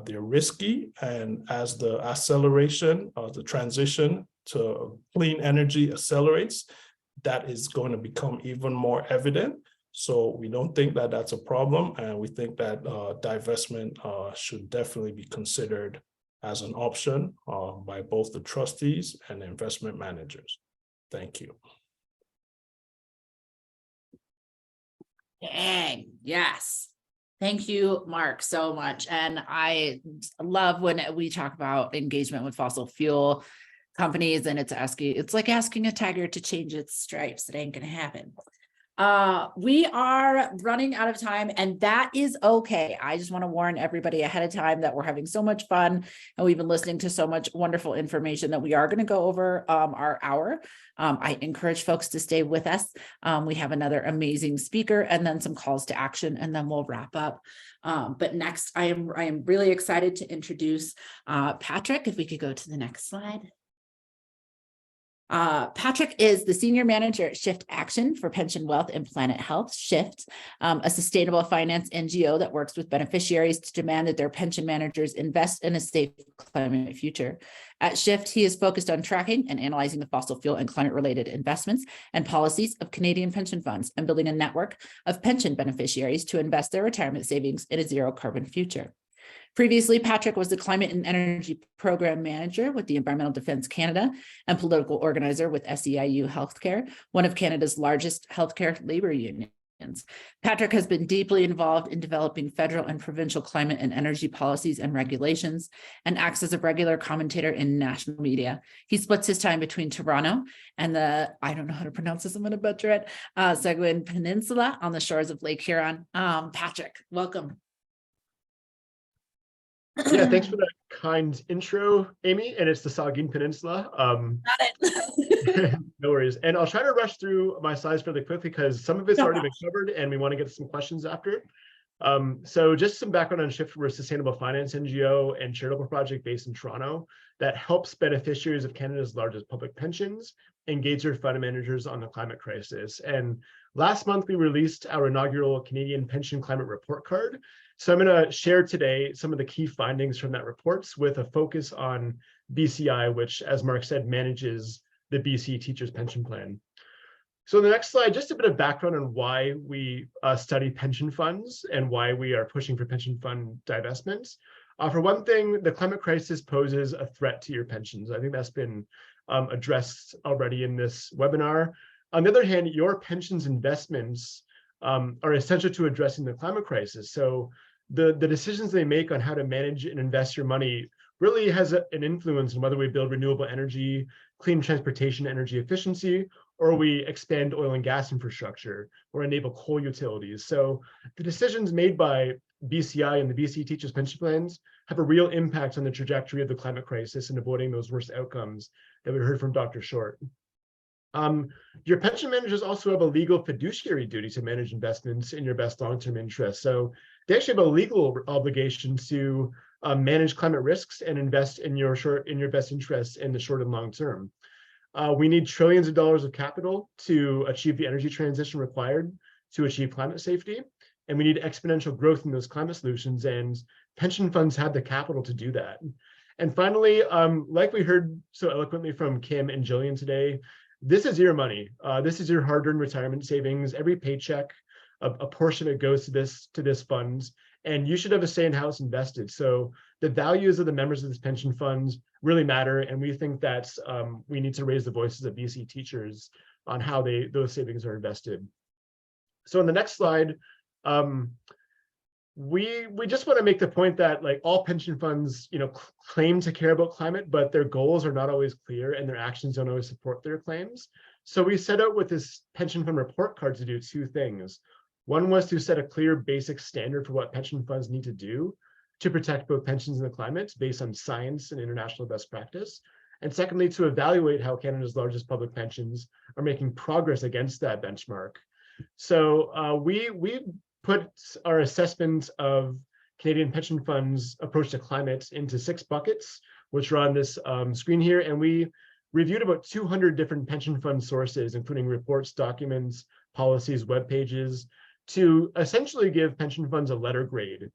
They're risky, and as the acceleration of the transition to clean energy accelerates, that is going to become even more evident. So we don't think that that's a problem, and we think that divestment should definitely be considered as an option by both the trustees and the investment managers. Thank you. Dang, yes. Thank you, Mark, so much. And I love when we talk about engagement with fossil fuel companies, and it's like asking a tiger to change its stripes. It ain't gonna happen. We are running out of time, and that is okay. I just want to warn everybody ahead of time that we're having so much fun and we've been listening to so much wonderful information that we are going to go over our hour. I encourage folks to stay with us. We have another amazing speaker and then some calls to action, and then we'll wrap up. But next, I am really excited to introduce Patrick. If we could go to the next slide. Patrick is the senior manager at Shift Action for Pension Wealth and Planet Health. Shift, a sustainable finance NGO that works with beneficiaries to demand that their pension managers invest in a safe climate future. At Shift, he is focused on tracking and analyzing the fossil fuel and climate-related investments and policies of Canadian pension funds and building a network of pension beneficiaries to invest their retirement savings in a zero-carbon future. Previously, Patrick was the Climate and Energy Program Manager with the Environmental Defence Canada and political organizer with SEIU Healthcare, one of Canada's largest healthcare labour unions. Patrick has been deeply involved in developing federal and provincial climate and energy policies and regulations, and acts as a regular commentator in national media. He splits his time between Toronto and the, I don't know how to pronounce this, I'm going to butcher it, Seguin Peninsula on the shores of Lake Huron. Patrick, welcome. Yeah, thanks for that kind intro, Amy. And it's the Saugeen Peninsula. Got it. No worries. And I'll try to rush through my slides fairly quickly because some of it's already been covered and we want to get some questions after. So just some background on Shift. We're a sustainable finance NGO and charitable project based in Toronto that helps beneficiaries of Canada's largest public pensions engage their fund managers on the climate crisis. And last month, we released our inaugural Canadian Pension Climate Report Card. So I'm going to share today some of the key findings from that report with a focus on BCI, which, as Mark said, manages the BC Teachers Pension Plan. So the next slide, just a bit of background on why we study pension funds and why we are pushing for pension fund divestments. For one thing, the climate crisis poses a threat to your pensions. I think that's been addressed already in this webinar. On the other hand, your pensions investments are essential to addressing the climate crisis. So the decisions they make on how to manage and invest your money really has an influence on whether we build renewable energy, clean transportation, energy efficiency, or we expand oil and gas infrastructure or enable coal utilities. So the decisions made by BCI and the BC Teachers Pension Plans have a real impact on the trajectory of the climate crisis and avoiding those worst outcomes that we heard from Dr. Short. Your pension managers also have a legal fiduciary duty to manage investments in your best long-term interests. So they actually have a legal obligation to manage climate risks and invest in your best interests in the short and long term. We need trillions of dollars of capital to achieve the energy transition required to achieve climate safety. And we need exponential growth in those climate solutions, and pension funds have the capital to do that. And finally, like we heard so eloquently from Kim and Jillian today, this is your money. This is your hard-earned retirement savings. Every paycheck, a portion of it goes to this fund, and you should have a say in how it's invested. So the values of the members of this pension funds really matter, and we think that we need to raise the voices of BC teachers on how those savings are invested. So in the next slide, we just want to make the point that like all pension funds, claim to care about climate, but their goals are not always clear and their actions don't always support their claims. So we set out with this pension fund report card to do two things. One was to set a clear basic standard for what pension funds need to do to protect both pensions and the climate based on science and international best practice. And secondly, to evaluate how Canada's largest public pensions are making progress against that benchmark. So we put our assessment of Canadian pension funds' approach to climate into 6 buckets, which are on this screen here. And we reviewed about 200 different pension fund sources, including reports, documents, policies, web pages, to essentially give pension funds a letter grade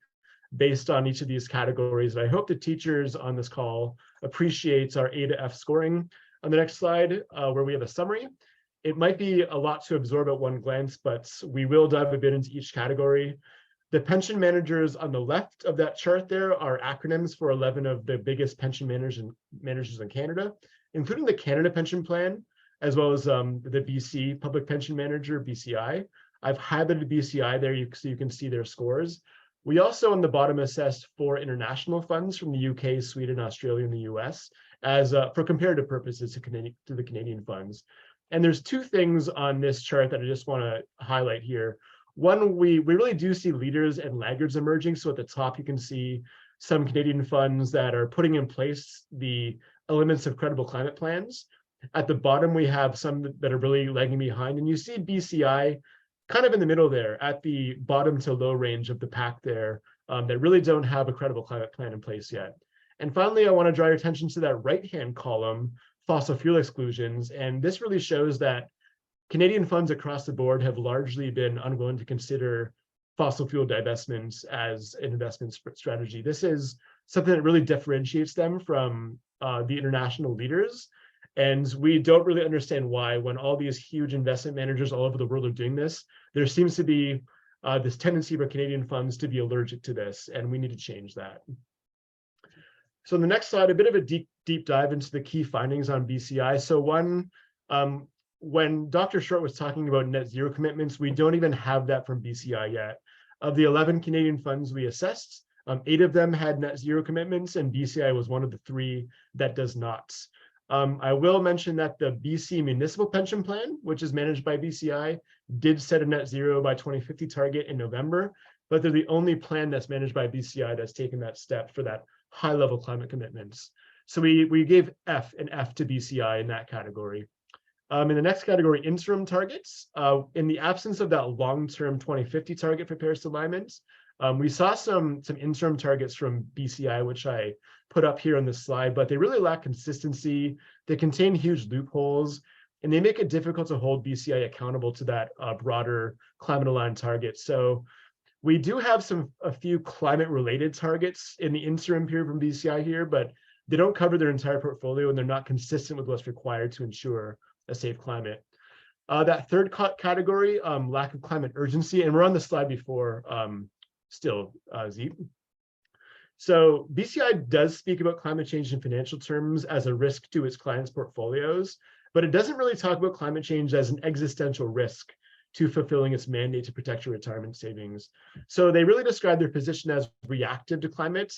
based on each of these categories. And I hope the teachers on this call appreciate our A to F scoring. On the next slide, where we have a summary. It might be a lot to absorb at one glance, but we will dive a bit into each category. The pension managers on the left of that chart there are acronyms for 11 of the biggest pension managers in Canada, including the Canada Pension Plan, as well as the BC Public Pension Manager, BCI. I've highlighted BCI there so you can see their scores. We also on the bottom assessed 4 international funds from the UK, Sweden, Australia, and the US as for comparative purposes to the Canadian funds. And there's 2 things on this chart that I just want to highlight here. One, we really do see leaders and laggards emerging. So at the top, you can see some Canadian funds that are putting in place the elements of credible climate plans. At the bottom, we have some that are really lagging behind. And you see BCI kind of in the middle there at the bottom to low range of the pack there that really don't have a credible climate plan in place yet. And finally, I want to draw your attention to that right-hand column, fossil fuel exclusions. And this really shows that Canadian funds across the board have largely been unwilling to consider fossil fuel divestments as an investment strategy. This is something that really differentiates them from the international leaders. And we don't really understand why, when all these huge investment managers all over the world are doing this, there seems to be this tendency for Canadian funds to be allergic to this, and we need to change that. So in the next slide, a bit of a deep dive into the key findings on BCI. So one, when Dr. Short was talking about net zero commitments, we don't even have that from BCI yet. Of the 11 Canadian funds we assessed, 8 of them had net zero commitments, and BCI was one of the 3 that does not. I will mention that the BC Municipal Pension Plan, which is managed by BCI, did set a net zero by 2050 target in November, but they're the only plan that's managed by BCI that's taken that step for that high-level climate commitments. So we gave an F to BCI in that category. In the next category, interim targets. In the absence of that long-term 2050 target for Paris alignment, we saw some interim targets from BCI, which I put up here on this slide, but they really lack consistency. They contain huge loopholes, and they make it difficult to hold BCI accountable to that broader climate-aligned target. So we do have a few climate-related targets in the interim period from BCI here, but they don't cover their entire portfolio, and they're not consistent with what's required to ensure a safe climate. That third category, lack of climate urgency, and we're on the slide before still, Z. So BCI does speak about climate change in financial terms as a risk to its clients' portfolios, but it doesn't really talk about climate change as an existential risk to fulfilling its mandate to protect your retirement savings. So they really describe their position as reactive to climate,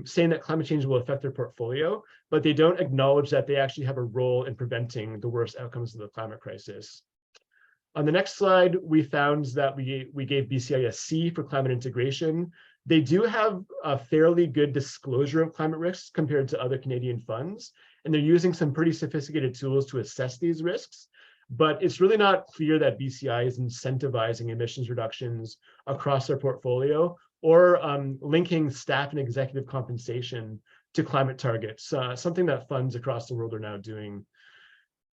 saying that climate change will affect their portfolio, but they don't acknowledge that they actually have a role in preventing the worst outcomes of the climate crisis. On the next slide, we found that we gave BCI a C for climate integration. They do have a fairly good disclosure of climate risks compared to other Canadian funds, and they're using some pretty sophisticated tools to assess these risks. But it's really not clear that BCI is incentivizing emissions reductions across their portfolio or linking staff and executive compensation to climate targets, something that funds across the world are now doing.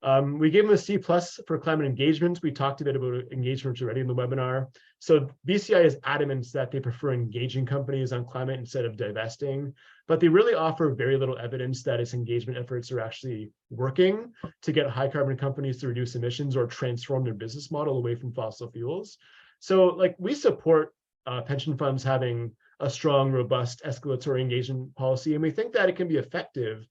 We gave them a C+ for climate engagement. We talked a bit about engagement already in the webinar. So BCI is adamant that they prefer engaging companies on climate instead of divesting, but they really offer very little evidence that its engagement efforts are actually working to get high carbon companies to reduce emissions or transform their business model away from fossil fuels. So like we support pension funds having a strong, robust escalatory engagement policy, and we think that it can be effective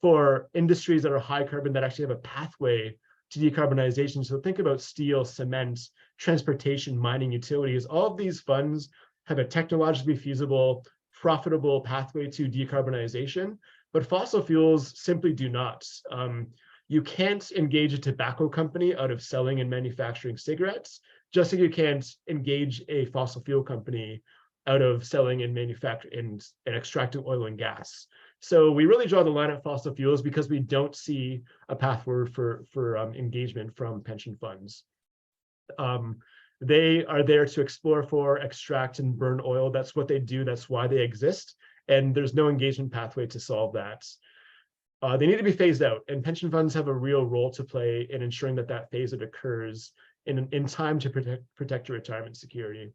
for industries that are high carbon that actually have a pathway to decarbonization. So think about steel, cement, transportation, mining, utilities. All of these funds have a technologically feasible, profitable pathway to decarbonization, but fossil fuels simply do not. You can't engage a tobacco company out of selling and manufacturing cigarettes, just like you can't engage a fossil fuel company out of selling and manufacturing and extracting oil and gas. So we really draw the line at fossil fuels because we don't see a path forward for engagement from pension funds. They are there to explore for, extract, and burn oil. That's what they do. That's why they exist. And there's no engagement pathway to solve that. They need to be phased out, and pension funds have a real role to play in ensuring that that phase out occurs in time to protect your retirement security.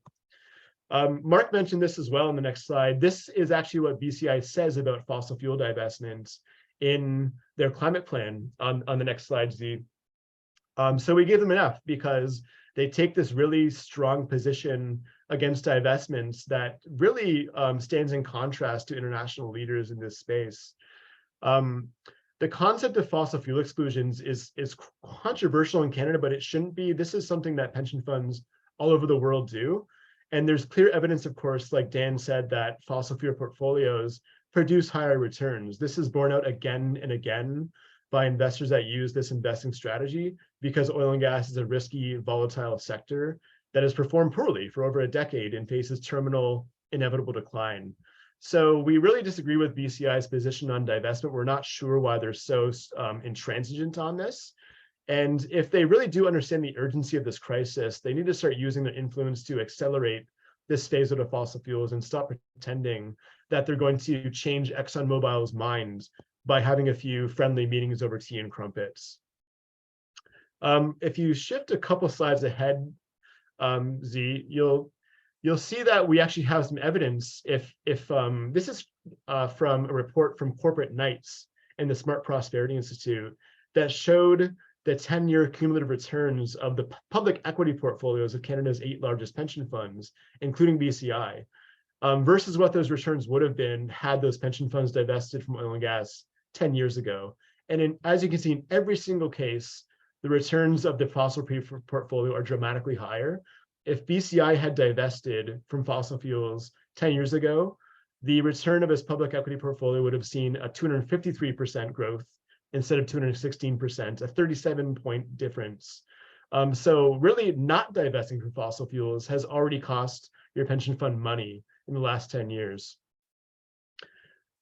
Mark mentioned this as well in the next slide. This is actually what BCI says about fossil fuel divestment in their climate plan on the next slide, Z. So we give them an F because they take this really strong position against divestments that really stands in contrast to international leaders in this space. The concept of fossil fuel exclusions is controversial in Canada, but it shouldn't be. This is something that pension funds all over the world do. And there's clear evidence, of course, like Dan said, that fossil fuel portfolios produce higher returns. This is borne out again and again by investors that use this investing strategy because oil and gas is a risky, volatile sector that has performed poorly for over a decade and faces terminal, inevitable decline. So we really disagree with BCI's position on divestment. We're not sure why they're so intransigent on this. And if they really do understand the urgency of this crisis, they need to start using their influence to accelerate this phase out of fossil fuels and stop pretending that they're going to change ExxonMobil's mind by having a few friendly meetings over tea and crumpets. If you shift a couple slides ahead, Z, you'll see that we actually have some evidence. If this is from a report from Corporate Knights and the Smart Prosperity Institute that showed the 10-year cumulative returns of the public equity portfolios of Canada's 8 largest pension funds, including BCI, versus what those returns would have been had those pension funds divested from oil and gas 10 years ago. And as you can see, in every single case, the returns of the fossil portfolio are dramatically higher. If BCI had divested from fossil fuels 10 years ago, the return of its public equity portfolio would have seen a 253% growth instead of 216%, a 37-point difference. So really not divesting from fossil fuels has already cost your pension fund money in the last 10 years.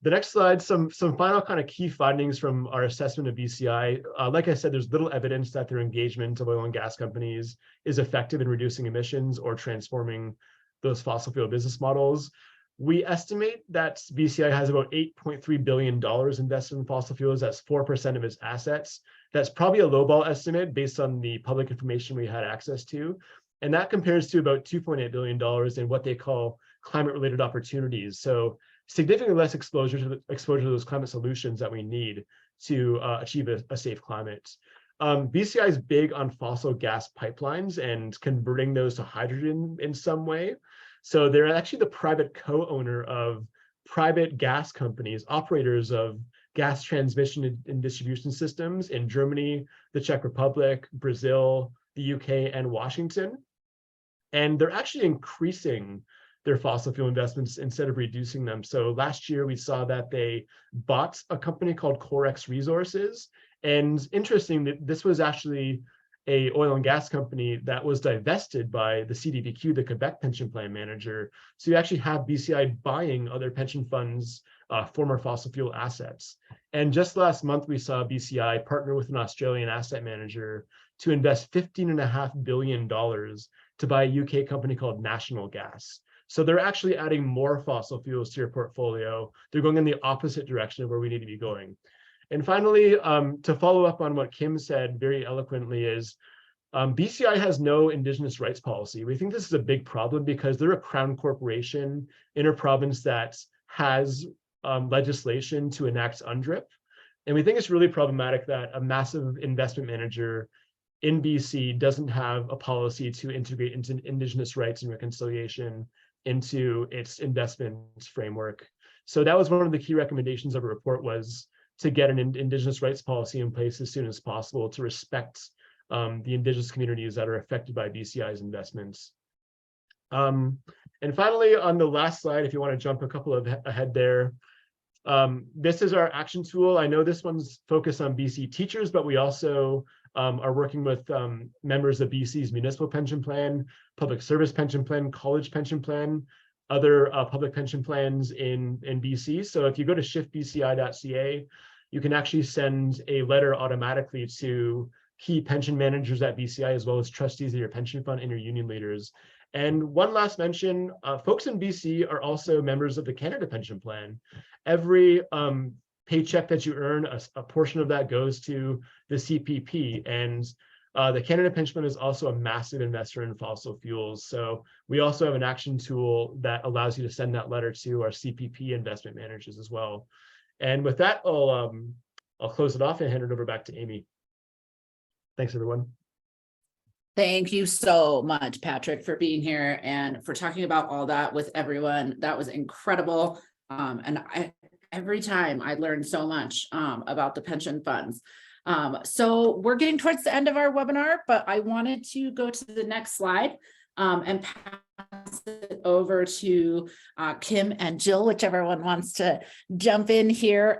The next slide, some final kind of key findings from our assessment of BCI. Like I said, there's little evidence that their engagement of oil and gas companies is effective in reducing emissions or transforming those fossil fuel business models. We estimate that BCI has about $8.3 billion invested in fossil fuels. That's 4% of its assets. That's probably a lowball estimate based on the public information we had access to. And that compares to about $2.8 billion in what they call climate-related opportunities. So significantly less exposure to those climate solutions that we need to achieve a safe climate. BCI is big on fossil gas pipelines and converting those to hydrogen in some way. So they're actually the private co-owner of private gas companies, operators of gas transmission and distribution systems in Germany, the Czech Republic, Brazil, the UK, and Washington. And they're actually increasing their fossil fuel investments instead of reducing them. So last year we saw that they bought a company called Corex Resources. And interesting that this was actually a oil and gas company that was divested by the CDPQ, the Quebec pension plan manager. So you actually have BCI buying other pension funds, former fossil fuel assets. And just last month, we saw BCI partner with an Australian asset manager to invest $15.5 billion to buy a UK company called National Gas. So they're actually adding more fossil fuels to your portfolio. They're going in the opposite direction of where we need to be going. And finally, to follow up on what Kim said very eloquently is, BCI has no Indigenous rights policy. We think this is a big problem because they're a crown corporation in a province that has legislation to enact UNDRIP. And we think it's really problematic that a massive investment manager in BC doesn't have a policy to integrate into Indigenous rights and reconciliation into its investment framework. So that was one of the key recommendations of a report, was to get an Indigenous rights policy in place as soon as possible to respect the Indigenous communities that are affected by BCI's investments. And finally, on the last slide, if you want to jump a couple of ahead there, this is our action tool. I know this one's focused on BC teachers, but we also are working with members of BC's municipal pension plan, public service pension plan, college pension plan, other public pension plans in BC. So if you go to shiftbci.ca, you can actually send a letter automatically to key pension managers at BCI, as well as trustees of your pension fund and your union leaders. And one last mention, folks in BC are also members of the Canada Pension Plan. Every paycheck that you earn, a portion of that goes to the CPP. And the Canada Pension Plan is also a massive investor in fossil fuels. So we also have an action tool that allows you to send that letter to our CPP investment managers as well. And with that, I'll close it off and hand it over back to Amy. Thanks, everyone. Thank you so much, Patrick, for being here and for talking about all that with everyone. That was incredible. And every time I learned so much about the pension funds. So we're getting towards the end of our webinar, but I wanted to go to the next slide and pass it over to Kim and Jill, whichever one wants to jump in here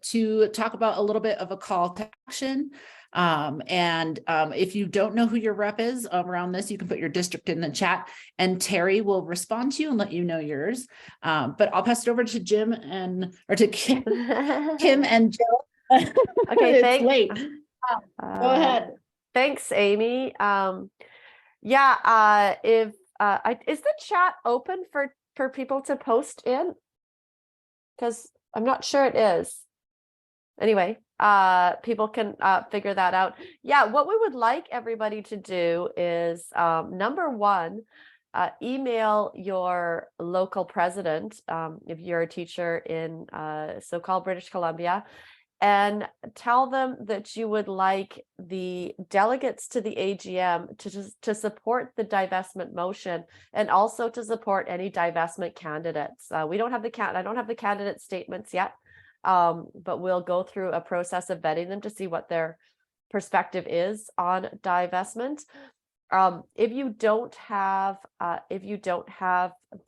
to talk about a little bit of a call to action. If you don't know who your rep is around this, you can put your district in the chat and Terry will respond to you and let you know yours. But I'll pass it over to Kim and Jill. Okay, it's thanks. late. Go ahead. Thanks, Amy. Is the chat open for people to post in? Because I'm not sure it is. Anyway, people can figure that out. Yeah, what we would like everybody to do is number one, email your local president if you're a teacher in so-called British Columbia, and tell them that you would like the delegates to the AGM to support the divestment motion and also to support any divestment candidates. I don't have the candidate statements yet, but we'll go through a process of vetting them to see what their perspective is on divestment. If you don't have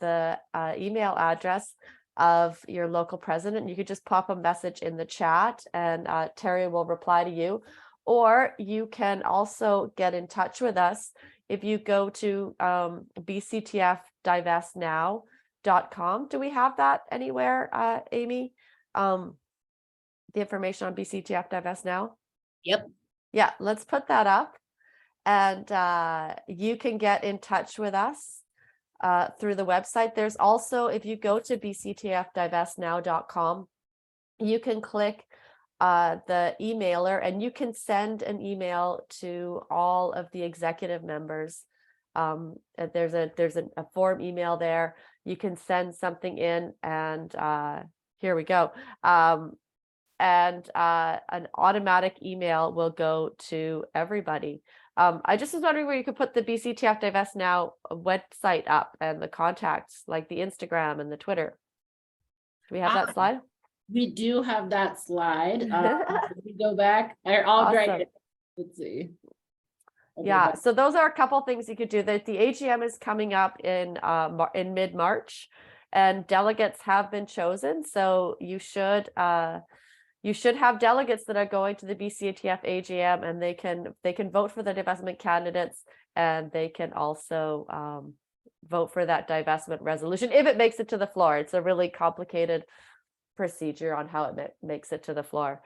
the email address of your local president, you could just pop a message in the chat and Terry will reply to you. Or you can also get in touch with us if you go to BCTFdivestnow.com. Do we have that anywhere, Amy? The information on BCTF Divest Now? Yep. Yeah, let's put that up. And you can get in touch with us through the website. There's also, if you go to bctfdivestnow.com, you can click the emailer and you can send an email to all of the executive members. There's a form email there. You can send something in and here we go. and an automatic email will go to everybody. I just was wondering where you could put the BCTF Divest Now website up and the contacts, like the Instagram and the Twitter. Do we have that slide? We do have that slide. If we go back, I'll write Awesome. it. Let's see. I'll go Yeah, back. so those are a couple things you could do. That the AGM is coming up in mid-March, and delegates have been chosen. So you should have delegates that are going to the BCTF AGM, and they can vote for the divestment candidates, and they can also vote for that divestment resolution if it makes it to the floor. It's a really complicated procedure on how it makes it to the floor.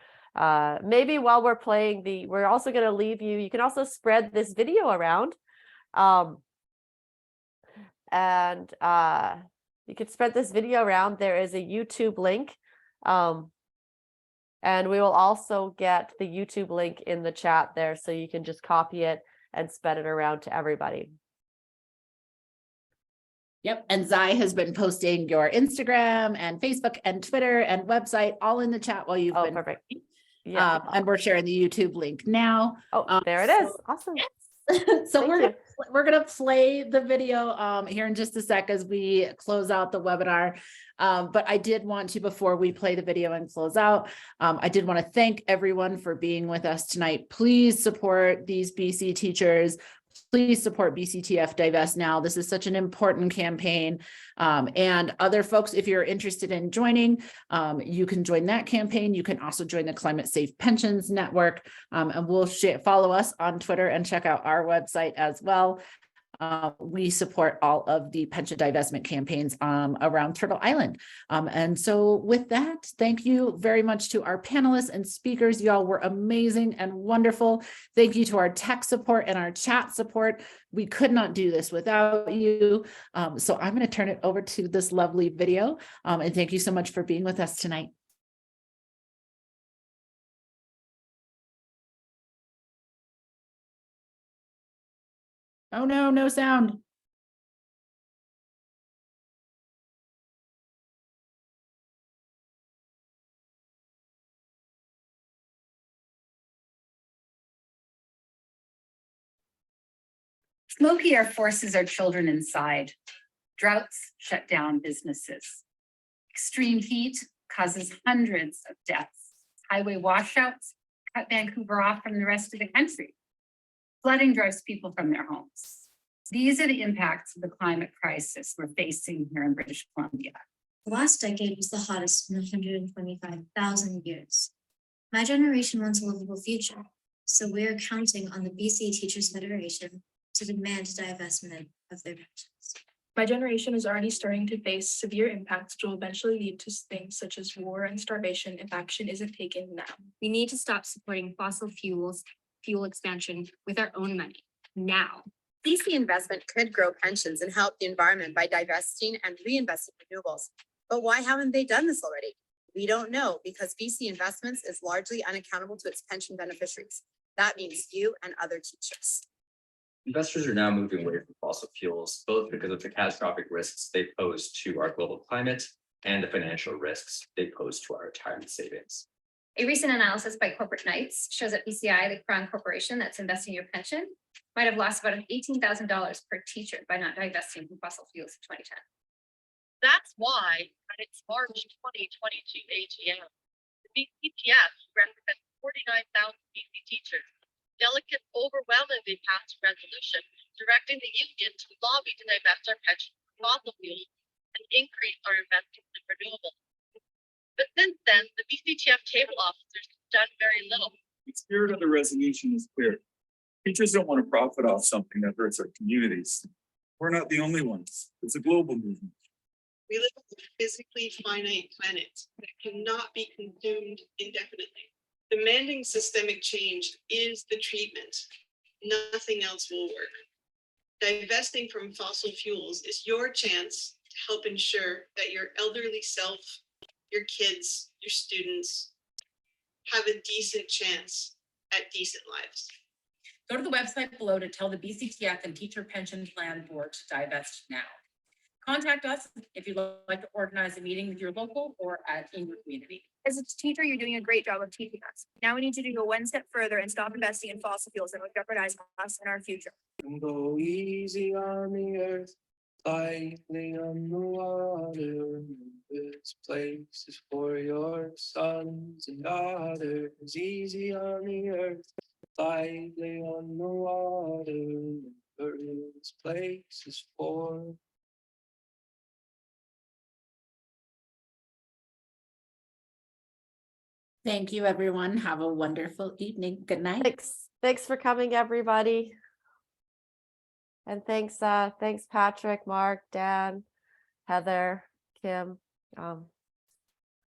Maybe while we're playing we're also going to leave you can also spread this video around, and you can spread this video around. There is a YouTube link, and we will also get the YouTube link in the chat there, so you can just copy it and spread it around to everybody. Yep, and Zai has been posting your Instagram and Facebook and Twitter and website all in the chat while you've been. Perfect. Yeah, and we're sharing the YouTube link now. There it is. Awesome. So Thank we're gonna play the video here in just a sec as we close out the webinar. But I did want to, before we play the video and close out, I did want to thank everyone for being with us tonight. Please support these BC teachers. Please support BCTF Divest Now. This is such an important campaign. And other folks, if you're interested in joining, you can join that campaign. You can also join the Climate Safe Pensions Network, and we'll follow us on Twitter and check out our website as well. We support all of the pension divestment campaigns around Turtle Island. And so with that, thank you very much to our panelists and speakers. Y'all were amazing and wonderful. Thank you to our tech support and our chat support. We could not do this without you. So I'm going to turn it over to this lovely video. And thank you so much for being with us tonight. Oh no, no sound. Smoky air forces our children inside. Droughts shut down businesses. Extreme heat causes hundreds of deaths. Highway washouts cut Vancouver off from the rest of the country. Flooding drives people from their homes. These are the impacts of the climate crisis we're facing here in British Columbia. The last decade was the hottest in 125,000 years. My generation wants a livable future, so we are counting on the BC Teachers Federation to demand divestment of their pensions. My generation is already starting to face severe impacts which will eventually lead to things such as war and starvation if action isn't taken now. We need to stop supporting fossil fuel expansion with our own money now. BC investment could grow pensions and help the environment by divesting and reinvesting renewables. But why haven't they done this already? We don't know, because BC Investments is largely unaccountable to its pension beneficiaries. That means you and other teachers. Investors are now moving away from fossil fuels, both because of the catastrophic risks they pose to our global climate and the financial risks they pose to our retirement savings. A recent analysis by Corporate Knights shows that BCI, the Crown Corporation that's investing in your pension, might have lost about $18,000 per teacher by not divesting from fossil fuels in 2010. That's why at its March 2022 AGM, the BCTF represents 49,000 BC teachers. Delegates overwhelmingly passed a resolution directing the union to lobby to divest our pension from fossil fuels and increase our investments in renewables. But since then, the BCTF table officers have done very little. The spirit of the resolution is clear. Teachers don't want to profit off something that hurts our communities. We're not the only ones. It's a global movement. We live on a physically finite planet that cannot be consumed indefinitely. Demanding systemic change is the treatment. Nothing else will work. Divesting from fossil fuels is your chance to help ensure that your elderly self, your kids, your students have a decent chance at decent lives. Go to the website below to tell the BCTF and Teacher Pension Plan Board to divest now. Contact us if you'd like to organize a meeting with your local or in your community. As a teacher, you're doing a great job of teaching us. Now we need you to go one step further and stop investing in fossil fuels that will jeopardize us and our future. Go easy on the earth, lightly on the water. This place is for your sons and daughters. Easy on the earth, lightly on the water. This place is for. Thank you, everyone. Have a wonderful evening. Good night. Thanks for coming, everybody. And thanks Patrick, Mark, Dan, Heather, Kim.